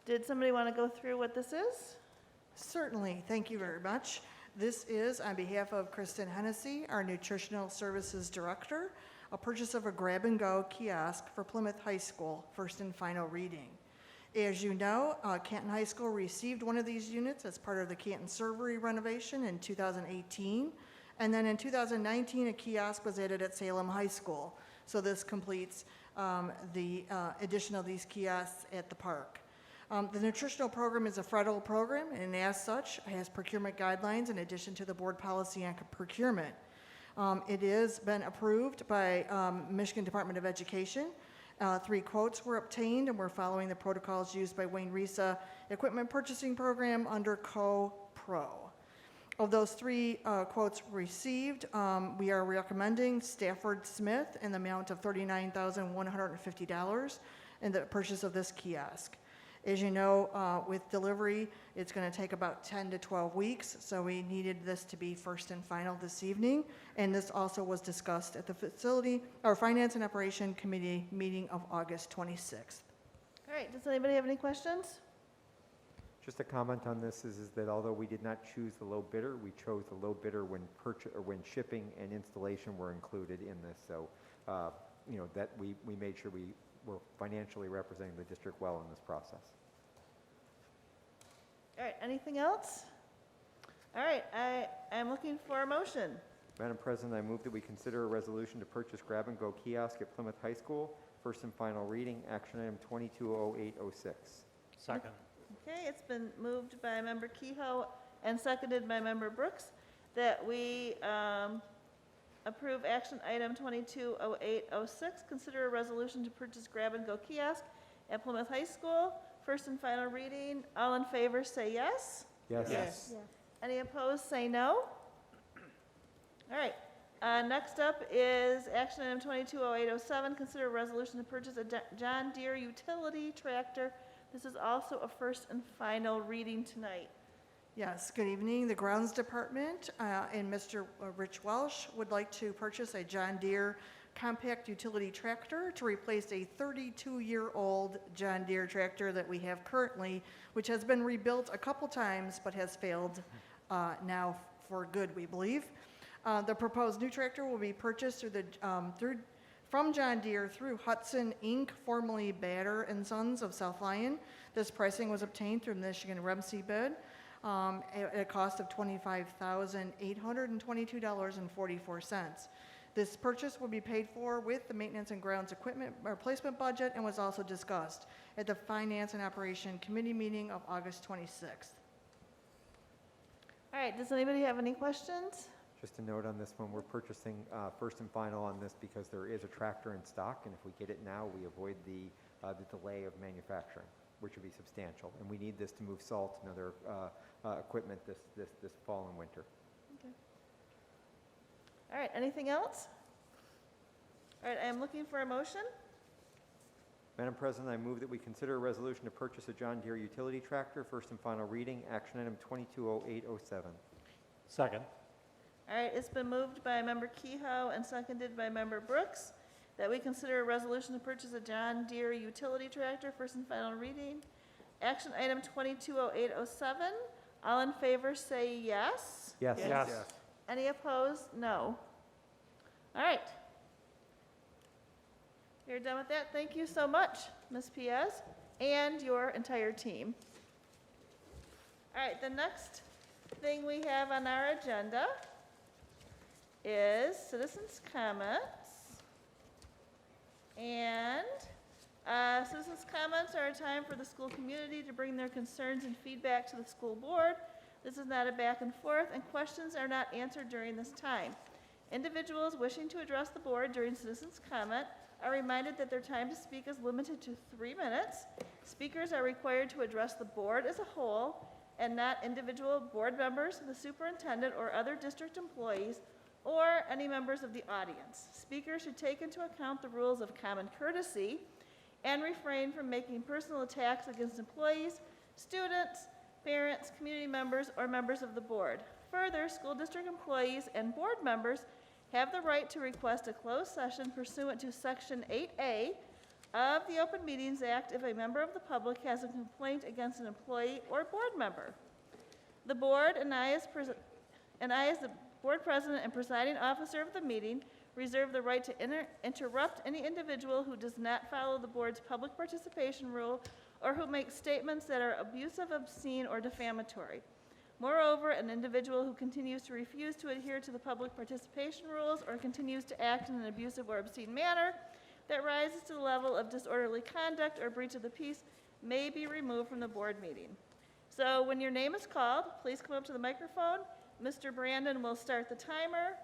Did somebody want to go through what this is? Certainly, thank you very much. This is, on behalf of Kristen Hennessy, our Nutritional Services Director, a purchase of a grab-and-go kiosk for Plymouth High School, first and final reading. As you know, Canton High School received one of these units as part of the Canton Servery renovation in 2018. And then in 2019, a kiosk was added at Salem High School. So this completes the addition of these kiosks at the park. The nutritional program is a federal program, and as such, has procurement guidelines in addition to the board policy on procurement. It has been approved by Michigan Department of Education. 3 quotes were obtained, and we're following the protocols used by Wayne Risa Equipment Purchasing Program under Co-Pro. Of those 3 quotes received, we are recommending Stafford Smith in the amount of $39,150 in the purchase of this kiosk. As you know, with delivery, it's going to take about 10 to 12 weeks, so we needed this to be first and final this evening, and this also was discussed at the facility, or Finance and Operation Committee meeting of August 26th. All right, does anybody have any questions? Just a comment on this is that although we did not choose the low bidder, we chose the low bidder when shipping and installation were included in this. So, that we made sure we were financially representing the district well in this process. All right, anything else? All right, I'm looking for a motion. Madam President, I move that we consider a resolution to purchase grab-and-go kiosk at Plymouth High School, first and final reading, action item 220806. Second. Okay, it's been moved by Member Kehoe and seconded by Member Brooks that we approve action item 220806, consider a resolution to purchase grab-and-go kiosk at Plymouth High School, first and final reading. All in favor say yes. Yes. Yes. Any opposed say no. All right, next up is action item 220807, consider a resolution to purchase a John Deere utility tractor. This is also a first and final reading tonight. Yes, good evening. The Grounds Department and Mr. Rich Welsh would like to purchase a John Deere compact utility tractor to replace a 32-year-old John Deere tractor that we have currently, which has been rebuilt a couple times but has failed now for good, we believe. The proposed new tractor will be purchased from John Deere through Hudson Inc., formerly Batter and Sons of South Lyon. This pricing was obtained through Michigan REMC bid at a cost of $25,822.44. This purchase will be paid for with the maintenance and grounds equipment replacement budget and was also discussed at the Finance and Operation Committee meeting of August 26th. All right, does anybody have any questions? Just a note on this one, we're purchasing first and final on this because there is a tractor in stock, and if we get it now, we avoid the delay of manufacturing, which would be substantial. And we need this to move salt and other equipment this fall and winter. Okay. All right, anything else? All right, I am looking for a motion. Madam President, I move that we consider a resolution to purchase a John Deere utility tractor, first and final reading, action item 220807. Second. All right, it's been moved by Member Kehoe and seconded by Member Brooks that we consider a resolution to purchase a John Deere utility tractor, first and final reading. Action item 220807. All in favor say yes. Yes. Yes. Any opposed? No. All right. You're done with that. Thank you so much, Ms. Piaz, and your entire team. All right, the next thing we have on our agenda is citizens' comments. And citizens' comments are a time for the school community to bring their concerns and feedback to the school board. This is not a back and forth, and questions are not answered during this time. Individuals wishing to address the board during citizens' comment are reminded that their time to speak is limited to 3 minutes. Speakers are required to address the board as a whole and not individual board members, the superintendent, or other district employees, or any members of the audience. Speakers should take into account the rules of common courtesy and refrain from making personal attacks against employees, students, parents, community members, or members of the board. Further, school district employees and board members have the right to request a closed session pursuant to Section 8A of the Open Meetings Act if a member of the public has a complaint against an employee or board member. The board and I as the board president and presiding officer of the meeting reserve the right to interrupt any individual who does not follow the board's public participation rule or who makes statements that are abusive, obscene, or defamatory. Moreover, an individual who continues to refuse to adhere to the public participation rules or continues to act in an abusive or obscene manner that rises to the level of disorderly conduct or breach of the peace may be removed from the board meeting. So when your name is called, please come up to the microphone. Mr. Brandon will start the timer.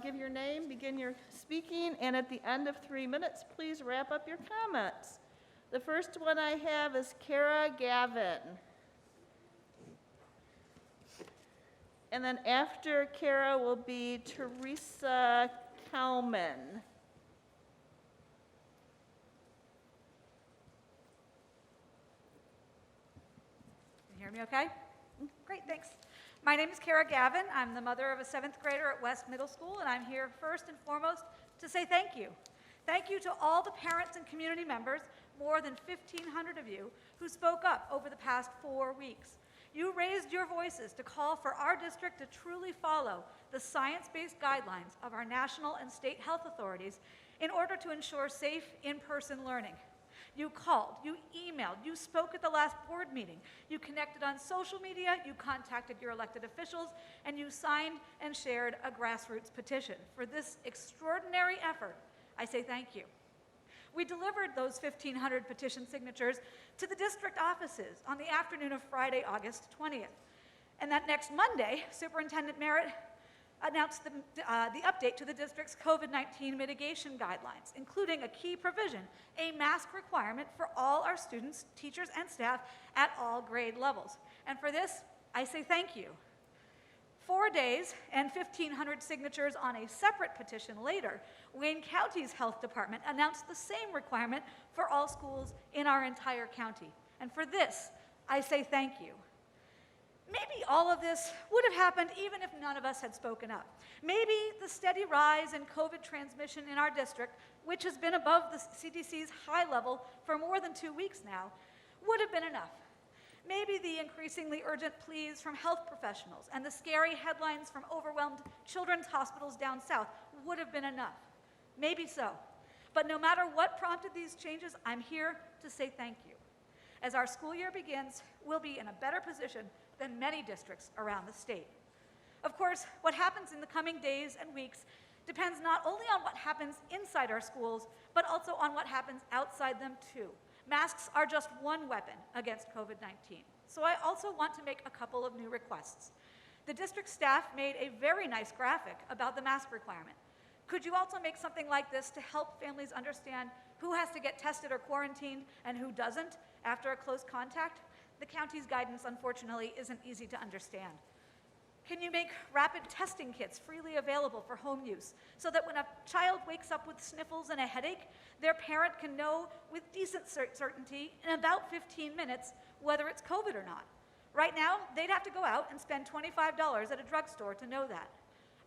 Give your name, begin your speaking, and at the end of 3 minutes, please wrap up your comments. The first one I have is Kara Gavin. And then after Kara will be Teresa Kalman. Can you hear me okay? Great, thanks. My name is Kara Gavin. I'm the mother of a 7th grader at West Middle School, and I'm here first and foremost to say thank you. Thank you to all the parents and community members, more than 1,500 of you, who spoke up over the past 4 weeks. You raised your voices to call for our district to truly follow the science-based guidelines of our national and state health authorities in order to ensure safe in-person learning. You called, you emailed, you spoke at the last board meeting, you connected on social media, you contacted your elected officials, and you signed and shared a grassroots petition. For this extraordinary effort, I say thank you. We delivered those 1,500 petition signatures to the district offices on the afternoon of Friday, August 20th. And that next Monday, Superintendent Merritt announced the update to the district's COVID-19 mitigation guidelines, including a key provision, a mask requirement for all our students, teachers, and staff at all grade levels. And for this, I say thank you. 4 days and 1,500 signatures on a separate petition later, Wayne County's health department announced the same requirement for all schools in our entire county. And for this, I say thank you. Maybe all of this would have happened even if none of us had spoken up. Maybe the steady rise in COVID transmission in our district, which has been above the CDC's high level for more than 2 weeks now, would have been enough. Maybe the increasingly urgent pleas from health professionals and the scary headlines from overwhelmed children's hospitals down south would have been enough. Maybe so. But no matter what prompted these changes, I'm here to say thank you. As our school year begins, we'll be in a better position than many districts around the state. Of course, what happens in the coming days and weeks depends not only on what happens inside our schools, but also on what happens outside them too. Masks are just one weapon against COVID-19. So I also want to make a couple of new requests. The district staff made a very nice graphic about the mask requirement. Could you also make something like this to help families understand who has to get tested or quarantined and who doesn't after a close contact? The county's guidance, unfortunately, isn't easy to understand. Can you make rapid testing kits freely available for home use so that when a child wakes up with sniffles and a headache, their parent can know with decent certainty in about 15 minutes whether it's COVID or not? Right now, they'd have to go out and spend $25 at a drugstore to know that.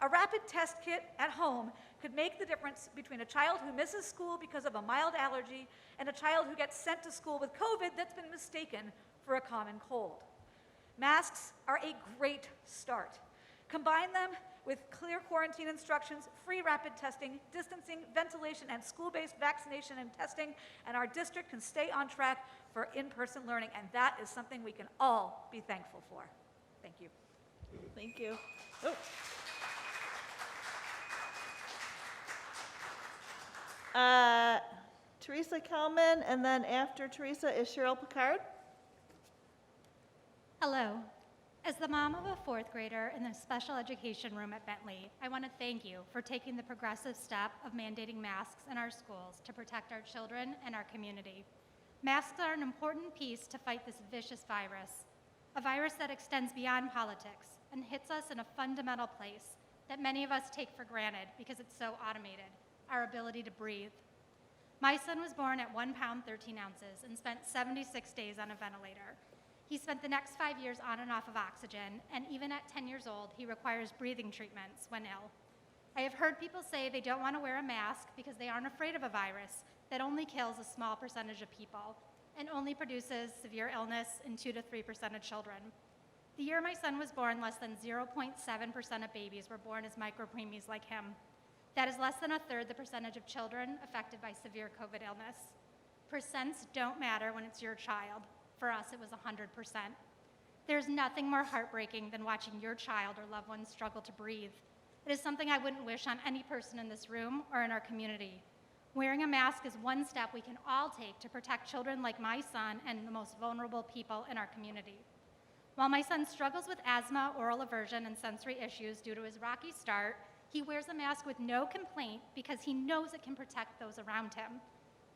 A rapid test kit at home could make the difference between a child who misses school because of a mild allergy and a child who gets sent to school with COVID that's been mistaken for a common cold. Masks are a great start. Combine them with clear quarantine instructions, free rapid testing, distancing, ventilation, and school-based vaccination and testing, and our district can stay on track for in-person learning, and that is something we can all be thankful for. Thank you. Thank you. Oh. Teresa Kelman, and then after Teresa is Cheryl Picard. Hello. As the mom of a fourth grader in the special education room at Bentley, I want to thank you for taking the progressive step of mandating masks in our schools to protect our children and our community. Masks are an important piece to fight this vicious virus, a virus that extends beyond politics and hits us in a fundamental place that many of us take for granted because it's so automated, our ability to breathe. My son was born at 1 pound, 13 ounces and spent 76 days on a ventilator. He spent the next 5 years on and off of oxygen, and even at 10 years old, he requires breathing treatments when ill. I have heard people say they don't want to wear a mask because they aren't afraid of a virus that only kills a small percentage of people and only produces severe illness in 2 to 3% of children. The year my son was born, less than 0.7% of babies were born as micropreemies like him. That is less than a third the percentage of children affected by severe COVID illness. Percents don't matter when it's your child. For us, it was 100%. There's nothing more heartbreaking than watching your child or loved one struggle to breathe. It is something I wouldn't wish on any person in this room or in our community. Wearing a mask is one step we can all take to protect children like my son and the most vulnerable people in our community. While my son struggles with asthma, oral aversion, and sensory issues due to his rocky start, he wears a mask with no complaint because he knows it can protect those around him.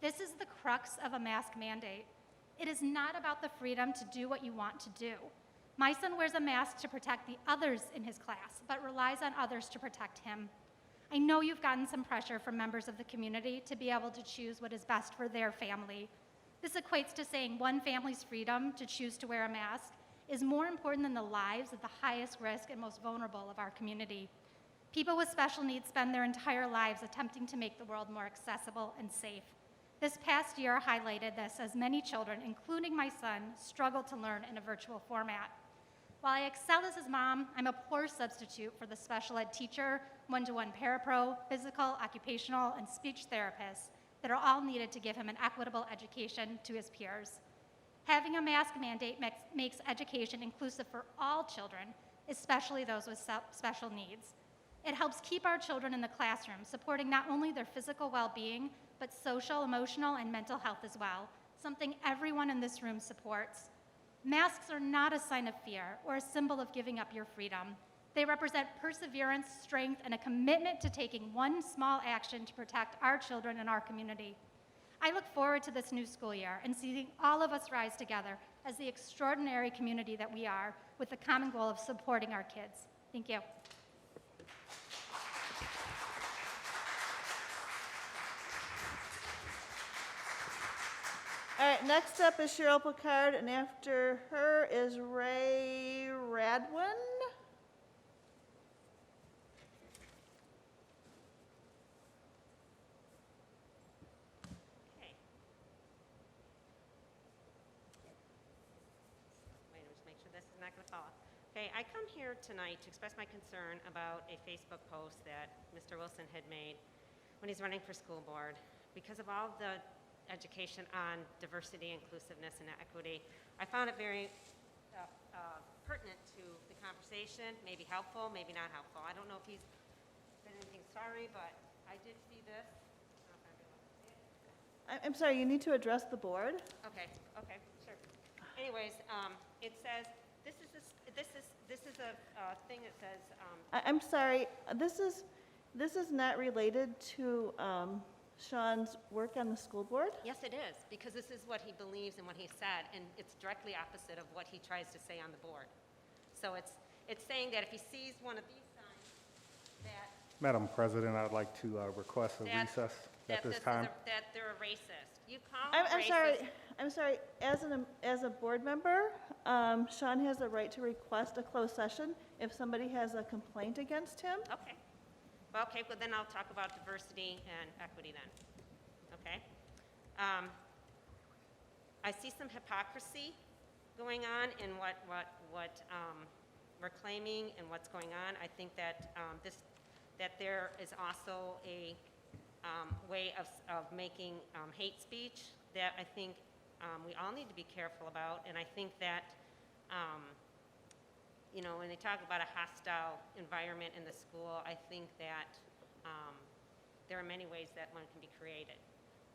This is the crux of a mask mandate. It is not about the freedom to do what you want to do. My son wears a mask to protect the others in his class, but relies on others to protect him. I know you've gotten some pressure from members of the community to be able to choose what is best for their family. This equates to saying one family's freedom to choose to wear a mask is more important than the lives of the highest risk and most vulnerable of our community. People with special needs spend their entire lives attempting to make the world more accessible and safe. This past year highlighted this as many children, including my son, struggle to learn in a virtual format. While I excel as his mom, I'm a poor substitute for the special ed teacher, one-to-one parapro, physical, occupational, and speech therapists that are all needed to give him an equitable education to his peers. Having a mask mandate makes education inclusive for all children, especially those with special needs. It helps keep our children in the classroom, supporting not only their physical well-being, but social, emotional, and mental health as well, something everyone in this room supports. Masks are not a sign of fear or a symbol of giving up your freedom. They represent perseverance, strength, and a commitment to taking one small action to protect our children and our community. I look forward to this new school year and seeing all of us rise together as the extraordinary community that we are, with the common goal of supporting our kids. Thank you. right, next up is Cheryl Picard, and after her is Ray Radwin. Okay. Wait, just make sure this is not going to fall off. Okay, I come here tonight to express my concern about a Facebook post that Mr. Wilson had made when he's running for school board. Because of all the education on diversity, inclusiveness, and equity, I found it very pertinent to the conversation, maybe helpful, maybe not helpful. I don't know if he's said anything sorry, but I did see this. I don't know if everyone can see it. I'm sorry, you need to address the board. Okay, sure. Anyways, it says, this is a thing that says, I'm sorry, this is not related to Sean's work on the school board? yes, it is, because this is what he believes and what he said, and it's directly opposite of what he tries to say on the board. So it's saying that if he sees one of these signs, that Madam President, I'd like to request a That- recess that at this this is time. that they're a racist. You call them I'm racist. sorry, as a board member, Sean has the right to request a closed session if somebody has a complaint against him. Okay. Well, then I'll talk about diversity and equity then. Okay? I see some hypocrisy going on in what we're claiming and what's going on. I think that that there is also a way of making hate speech that I think we all need to be careful about. And I think that when they talk about a hostile environment in the school, I think that there are many ways that one can be created,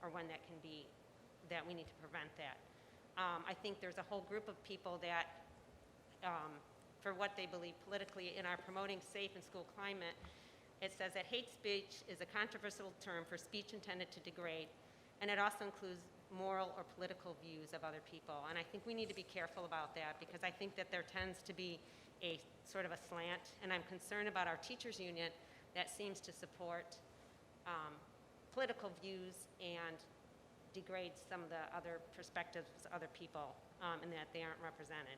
or one that we need to prevent that. I think there's a whole group of people that, for what they believe politically in our promoting safe and school climate, it says that hate speech is a controversial term for speech intended to degrade, and it also includes moral or political views of other people. And I think we need to be careful about that, because I think that there tends to be a sort of a slant, and I'm concerned about our teachers union that seems to support political views and degrades some of the other perspectives of other people, and that they aren't represented.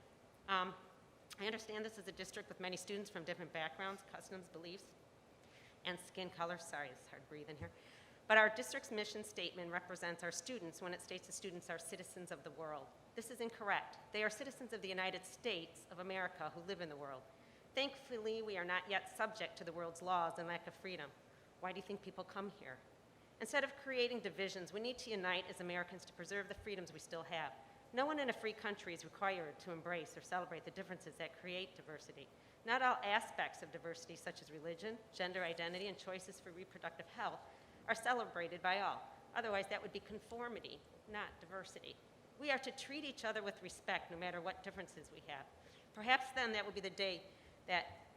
I understand this is a district with many students from different backgrounds, customs, beliefs, and skin color. Sorry, it's hard breathing here. But our district's mission statement represents our students when it states the students are citizens of the world. This is incorrect. They are citizens of the United States of America who live in the world. Thankfully, we are not yet subject to the world's laws and lack of freedom. Why do you think people come here? Instead of creating divisions, we need to unite as Americans to preserve the freedoms we still have. No one in a free country is required to embrace or celebrate the differences that create diversity. Not all aspects of diversity, such as religion, gender identity, and choices for reproductive health, are celebrated by all. Otherwise, that would be conformity, not diversity. We are to treat each other with respect, no matter what differences we have. Perhaps then that will be the day that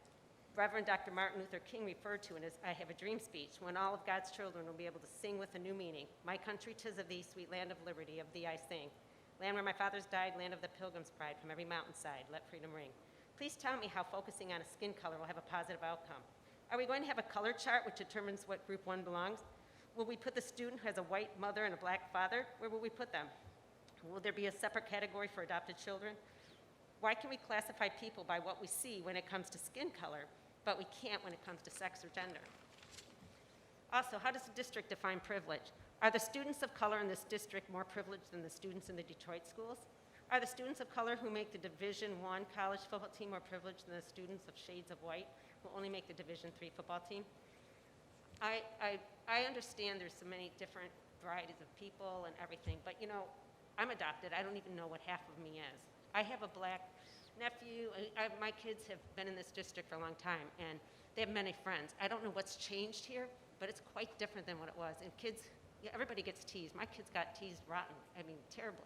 Reverend Dr. Martin Luther King referred to in his I Have a Dream speech, when all of God's children will be able to sing with a new meaning. My country, 'tis of thee, sweet land of liberty, of thee I sing. Land where my fathers died, land of the pilgrim's pride, from every mountainside, let freedom ring. Please tell me how focusing on a skin color will have a positive outcome. Are we going to have a color chart which determines what group one belongs? Will we put the student who has a white mother and a black father? Where will we put them? Will there be a separate category for adopted children? Why can we classify people by what we see when it comes to skin color, but we can't when it comes to sex or gender? Also, how does the district define privilege? Are the students of color in this district more privileged than the students in the Detroit schools? Are the students of color who make the Division I college football team more privileged than the students of shades of white who only make the Division III football team? I understand there's so many different varieties of people and everything, but I'm adopted. I don't even know what half of me is. I have a black nephew. My kids have been in this district for a long time, and they have many friends. I don't know what's changed here, but it's quite different than what it was. And kids, everybody gets teased. My kids got teased rotten. I mean, terribly.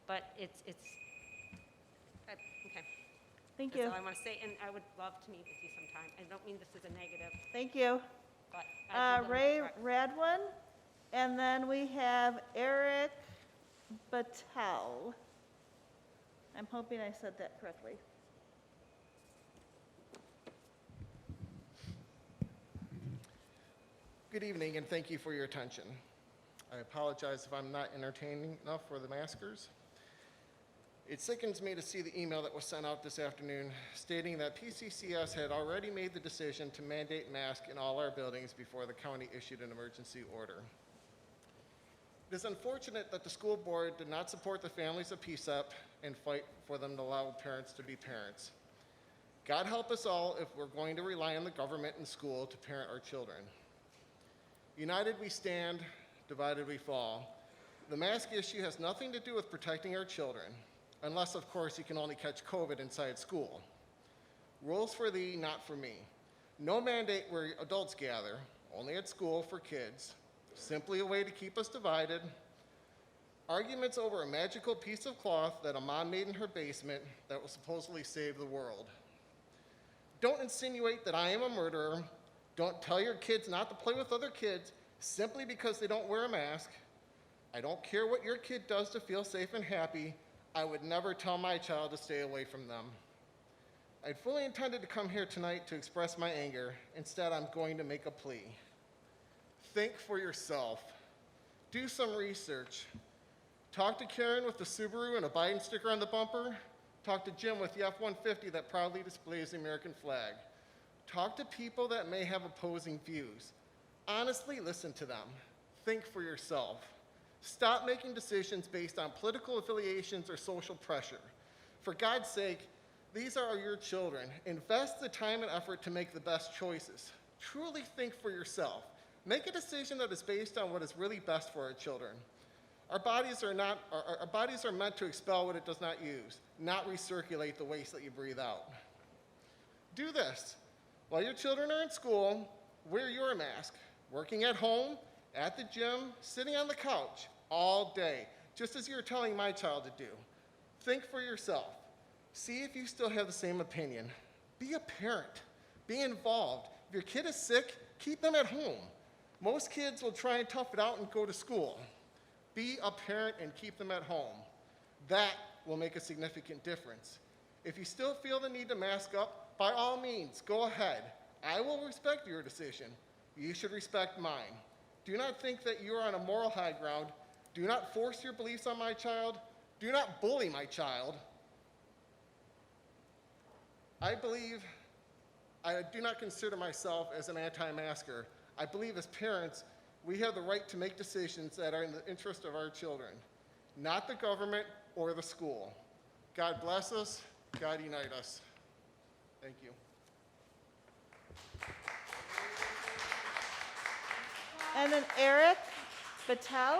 But it's okay. Thank That's you. all I want to say, and I would love to meet with you sometime. I don't mean this as a negative, Thank you. but I do live in Ray Detroit. Radwin, and then we have Eric Battelle. I'm hoping I said that correctly. Good evening, and thank you for your attention. I apologize if I'm not entertaining enough for the maskers. It sickens me to see the email that was sent out this afternoon stating that P-CCS had already made the decision to mandate masks in all our buildings before the county issued an emergency order. It is unfortunate that the school board did not support the families of PSEP and fight for them to allow parents to be parents. God help us all if we're going to rely on the government and school to parent our children. United we stand, divided we fall. The mask issue has nothing to do with protecting our children, unless, of course, you can only catch COVID inside school. Rules for thee, not for me. No mandate where adults gather, only at school for kids. Simply a way to keep us divided. Arguments over a magical piece of cloth that a mom made in her basement that will supposedly save the world. Don't insinuate that I am a murderer. Don't tell your kids not to play with other kids simply because they don't wear a mask. I don't care what your kid does to feel safe and happy. I would never tell my child to stay away from them. I'd fully intended to come here tonight to express my anger. Instead, I'm going to make a plea. Think for yourself. Do some research. Talk to Karen with the Subaru and a Biden sticker on the bumper. Talk to Jim with the F-150 that proudly displays the American flag. Talk to people that may have opposing views. Honestly, listen to them. Think for yourself. Stop making decisions based on political affiliations or social pressure. For God's sake, these are your children. Invest the time and effort to make the best choices. Truly think for yourself. Make a decision that is based on what is really best for our children. Our bodies are meant to expel what it does not use, not recirculate the waste that you breathe out. Do this. While your children are in school, wear your mask. Working at home, at the gym, sitting on the couch, all day, just as you're telling my child to do. Think for yourself. See if you still have the same opinion. Be a parent. Be involved. If your kid is sick, keep them at home. Most kids will try and tough it out and go to school. Be a parent and keep them at home. That will make a significant difference. If you still feel the need to mask up, by all means, go ahead. I will respect your decision. You should respect mine. Do not think that you are on a moral high ground. Do not force your beliefs on my child. Do not bully my child. I do not consider myself as an anti-masker. I believe as parents, we have the right to make decisions that are in the interest of our children, not the government or the school. God bless us. God unite us. Thank you. And then Eric Battelle.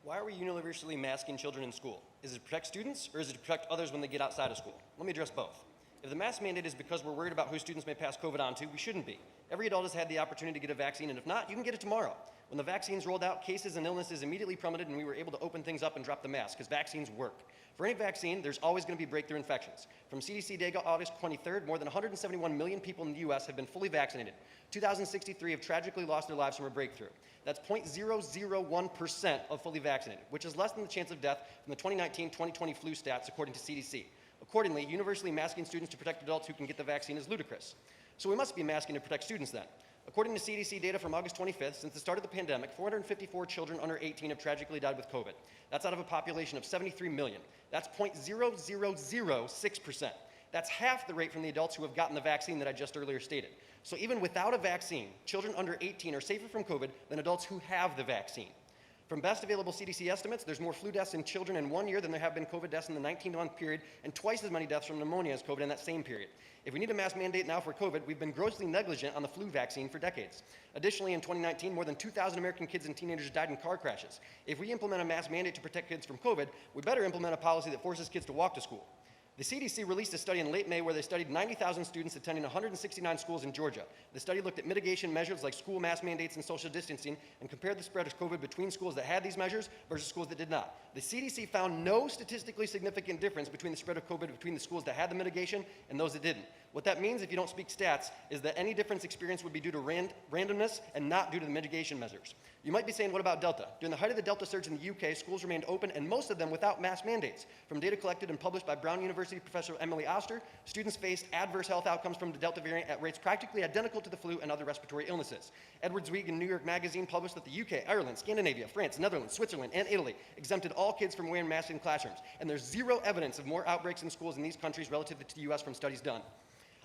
Why are we universally masking children in school? Is it to protect students, or is it to protect others when they get outside of school? Let me address both. If the mask mandate is because we're worried about who students may pass COVID on to, we shouldn't be. Every adult has had the opportunity to get a vaccine, and if not, you can get it tomorrow. When the vaccines rolled out, cases and illnesses immediately plummeted, and we were able to open things up and drop the mask, because vaccines work. For any vaccine, there's always going to be breakthrough infections. From CDC data August 23rd, more than 171 million people in the U.S. have been fully vaccinated. 2,063 have tragically lost their lives from a breakthrough. That's 0.001% of fully vaccinated, which is less than the chance of death from the 2019-2020 flu stats, according to CDC. Accordingly, universally masking students to protect adults who can get the vaccine is ludicrous. So we must be masking to protect students then. According to CDC data from August 25th, since the start of the pandemic, 454 children under 18 have tragically died with COVID. That's out of a population of 73 million. That's 0.0006%. That's half the rate from the adults who have gotten the vaccine that I just earlier stated. So even without a vaccine, children under 18 are safer from COVID than adults who have the vaccine. From best available CDC estimates, there's more flu deaths in children in 1 year than there have been COVID deaths in the 19-month period, and twice as many deaths from pneumonia as COVID in that same period. If we need a mask mandate now for COVID, we've been grossly negligent on the flu vaccine for decades. Additionally, in 2019, more than 2,000 American kids and teenagers died in car crashes. If we implement a mask mandate to protect kids from COVID, we better implement a policy that forces kids to walk to school. The CDC released a study in late May where they studied 90,000 students attending 169 schools in Georgia. The study looked at mitigation measures like school mask mandates and social distancing and compared the spread of COVID between schools that had these measures versus schools that did not. The CDC found no statistically significant difference between the spread of COVID between the schools that had the mitigation and those that didn't. What that means, if you don't speak stats, is that any difference experienced would be due to randomness and not due to the mitigation measures. You might be saying, what about Delta? During the height of the Delta surge in the UK, schools remained open, and most of them without mask mandates. From data collected and published by Brown University professor Emily Oster, students faced adverse health outcomes from the Delta variant at rates practically identical to the flu and other respiratory illnesses. Edwards Week in New York Magazine published that the UK, Ireland, Scandinavia, France, Netherlands, Switzerland, and Italy exempted all kids from wearing masks in classrooms, and there's zero evidence of more outbreaks in schools in these countries relative to the US from studies done.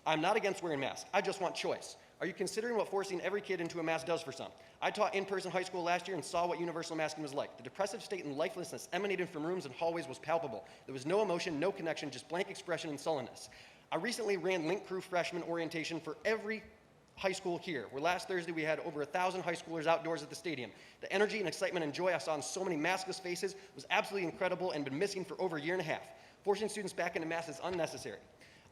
I'm not against wearing masks. I just want choice. Are you considering what forcing every kid into a mask does for some? I taught in-person high school last year and saw what universal masking was like. The depressive state and lifelessness emanating from rooms and hallways was palpable. There was no emotion, no connection, just blank expression and sullenness. I recently ran Link Crew freshman orientation for every high school here, where last Thursday we had over 1,000 high schoolers outdoors at the stadium. The energy and excitement and joy I saw in so many maskless faces was absolutely incredible and been missing for over a year and a half. Forcing students back into masks is unnecessary.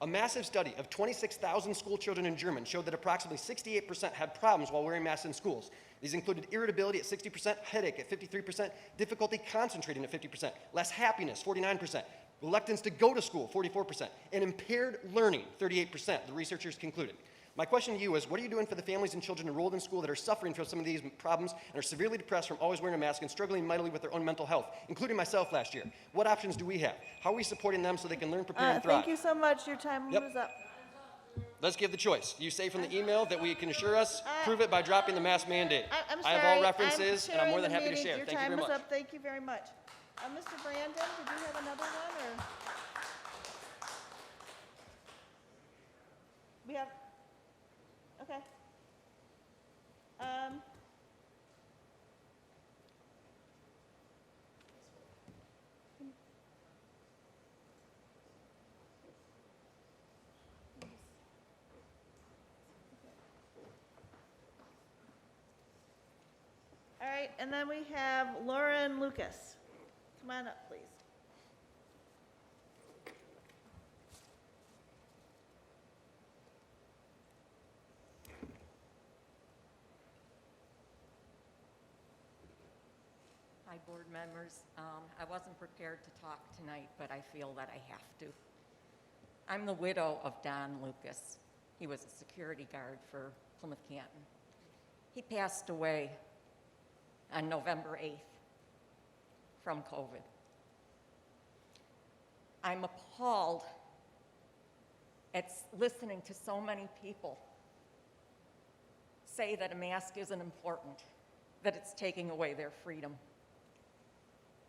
A massive study of 26,000 school children in Germany showed that approximately 68% had problems while wearing masks in schools. These included irritability at 60%, headache at 53%, difficulty concentrating at 50%, less happiness, 49%, reluctance to go to school, 44%, and impaired learning, 38%, the researchers concluded. My question to you is, what are you doing for the families and children enrolled in school that are suffering from some of these problems and are severely depressed from always wearing a mask and struggling mightily with their own mental health, including myself last year? What options do we have? How are we supporting them so they can learn, prepare, and thrive? Thank you so much. Your time is up. Let's give the choice. You say from the email that we can assure us, prove it by dropping the mask mandate. I'm I sorry. have all references, and I'm more than chairing happy the to share. meeting. Thank you very much. Your time is up. Thank you very much. Mr. Brandon, did you have another one, or? We have, okay. All right, and then we have Lauren Lucas. Come on up, please. Hi, board members. I wasn't prepared to talk tonight, but I feel that I have to. I'm the widow of Don Lucas. He was a security guard for Plymouth Canton. He passed away on November 8th from COVID. I'm appalled at listening to so many people say that a mask isn't important, that it's taking away their freedom.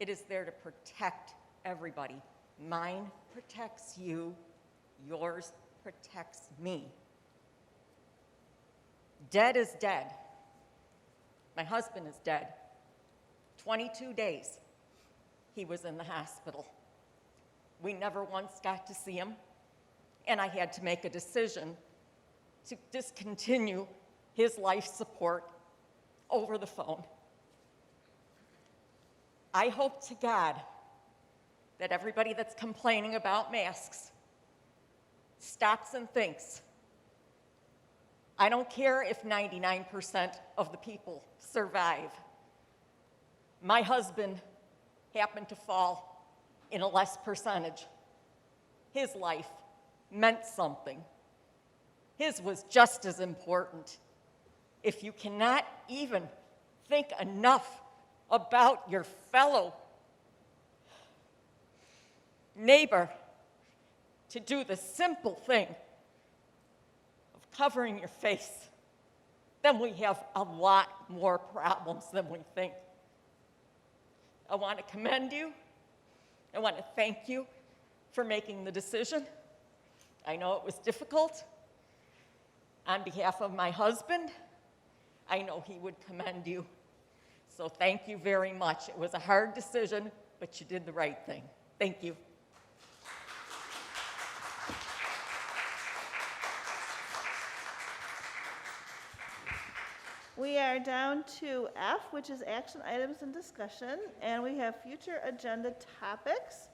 It is there to protect everybody. Mine protects you, yours protects me. Dead is dead. My husband is dead. 22 days he was in the hospital. We never once got to see him, and I had to make a decision to discontinue his life support over the phone. I hope to God that everybody that's complaining about masks stops and thinks. I don't care if 99% of the people survive. My husband happened to fall in a less percentage. His life meant something. His was just as important. If you cannot even think enough about your fellow neighbor to do the simple thing of covering your face, then we have a lot more problems than we think. I want to commend you. I want to thank you for making the decision. I know it was difficult. On behalf of my husband, I know he would commend you. So thank you very much. It was a hard decision, but you did the right thing. Thank you. We are down to F, which is action items and discussion, and we have future agenda topics.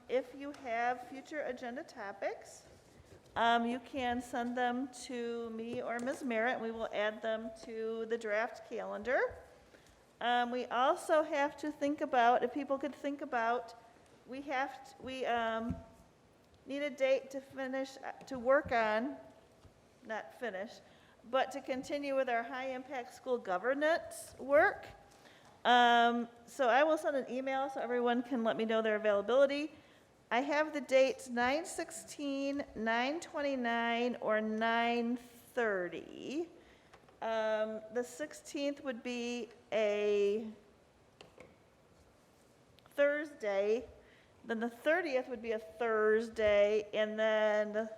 If you have future agenda topics, you can send them to me or Ms. Merritt, and we will add them to the draft calendar. We also have to think about, if people could think about, need a date to finish, to work on, not finish, but to continue with our high-impact school governance work. So I will send an email so everyone can let me know their availability. I have the dates 9/16, 9/29, or 9/30. The 16th would be a Thursday, then the 30th would be a Thursday, and then,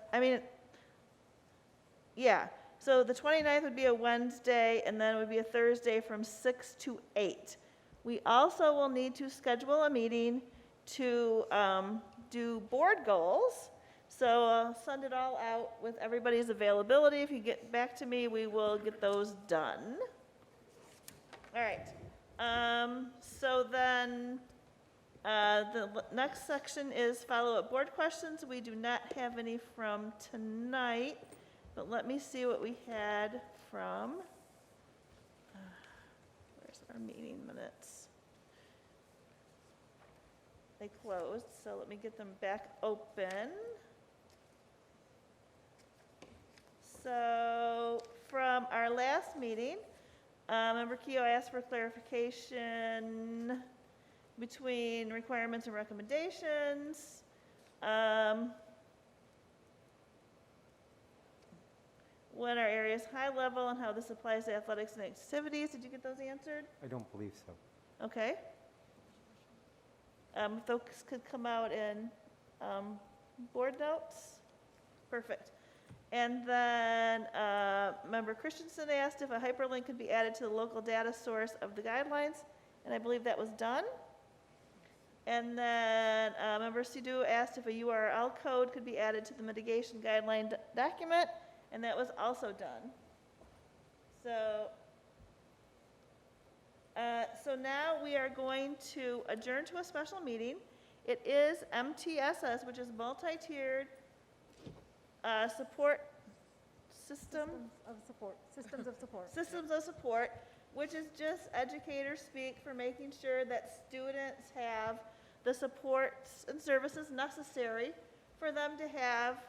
so the 29th would be a Wednesday, and then it would be a Thursday from 6 to 8. We also will need to schedule a meeting to do board goals. So I'll send it all out with everybody's availability. If you get back to me, we will get those done. All right. So then the next section is follow-up board questions. We do not have any from tonight, but let me see what we had from, where's our meeting minutes? They closed, so let me get them back open. So from our last meeting, Member Keough asked for clarification between requirements and recommendations. When our area is high level and how this applies to athletics and activities. Did you get those answered? I don't believe so. Okay. If those could come out in board notes. Perfect. And then Member Christensen asked if a hyperlink could be added to the local data source of the guidelines, and I believe that was done. And then Member Sidhu asked if a URL code could be added to the mitigation guideline document, and that was also done. So now we are going to adjourn to a special meeting. It is MTSS, which is multi-tiered support system. Systems of support. Systems of support, which is just educator speak for making sure that students have the supports and services necessary for them to have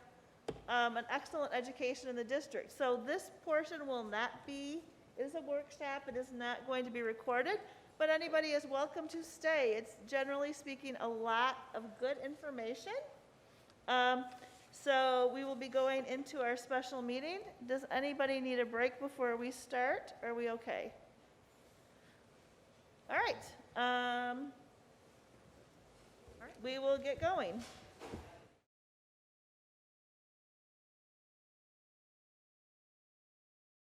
an excellent education in the district. So this portion will not be, it is a workshop, it is not going to be recorded, but anybody is welcome to stay. It's generally speaking a lot of good information. So we will be going into our special meeting. Does anybody need a break before we start? Are we okay? All right. We will get going.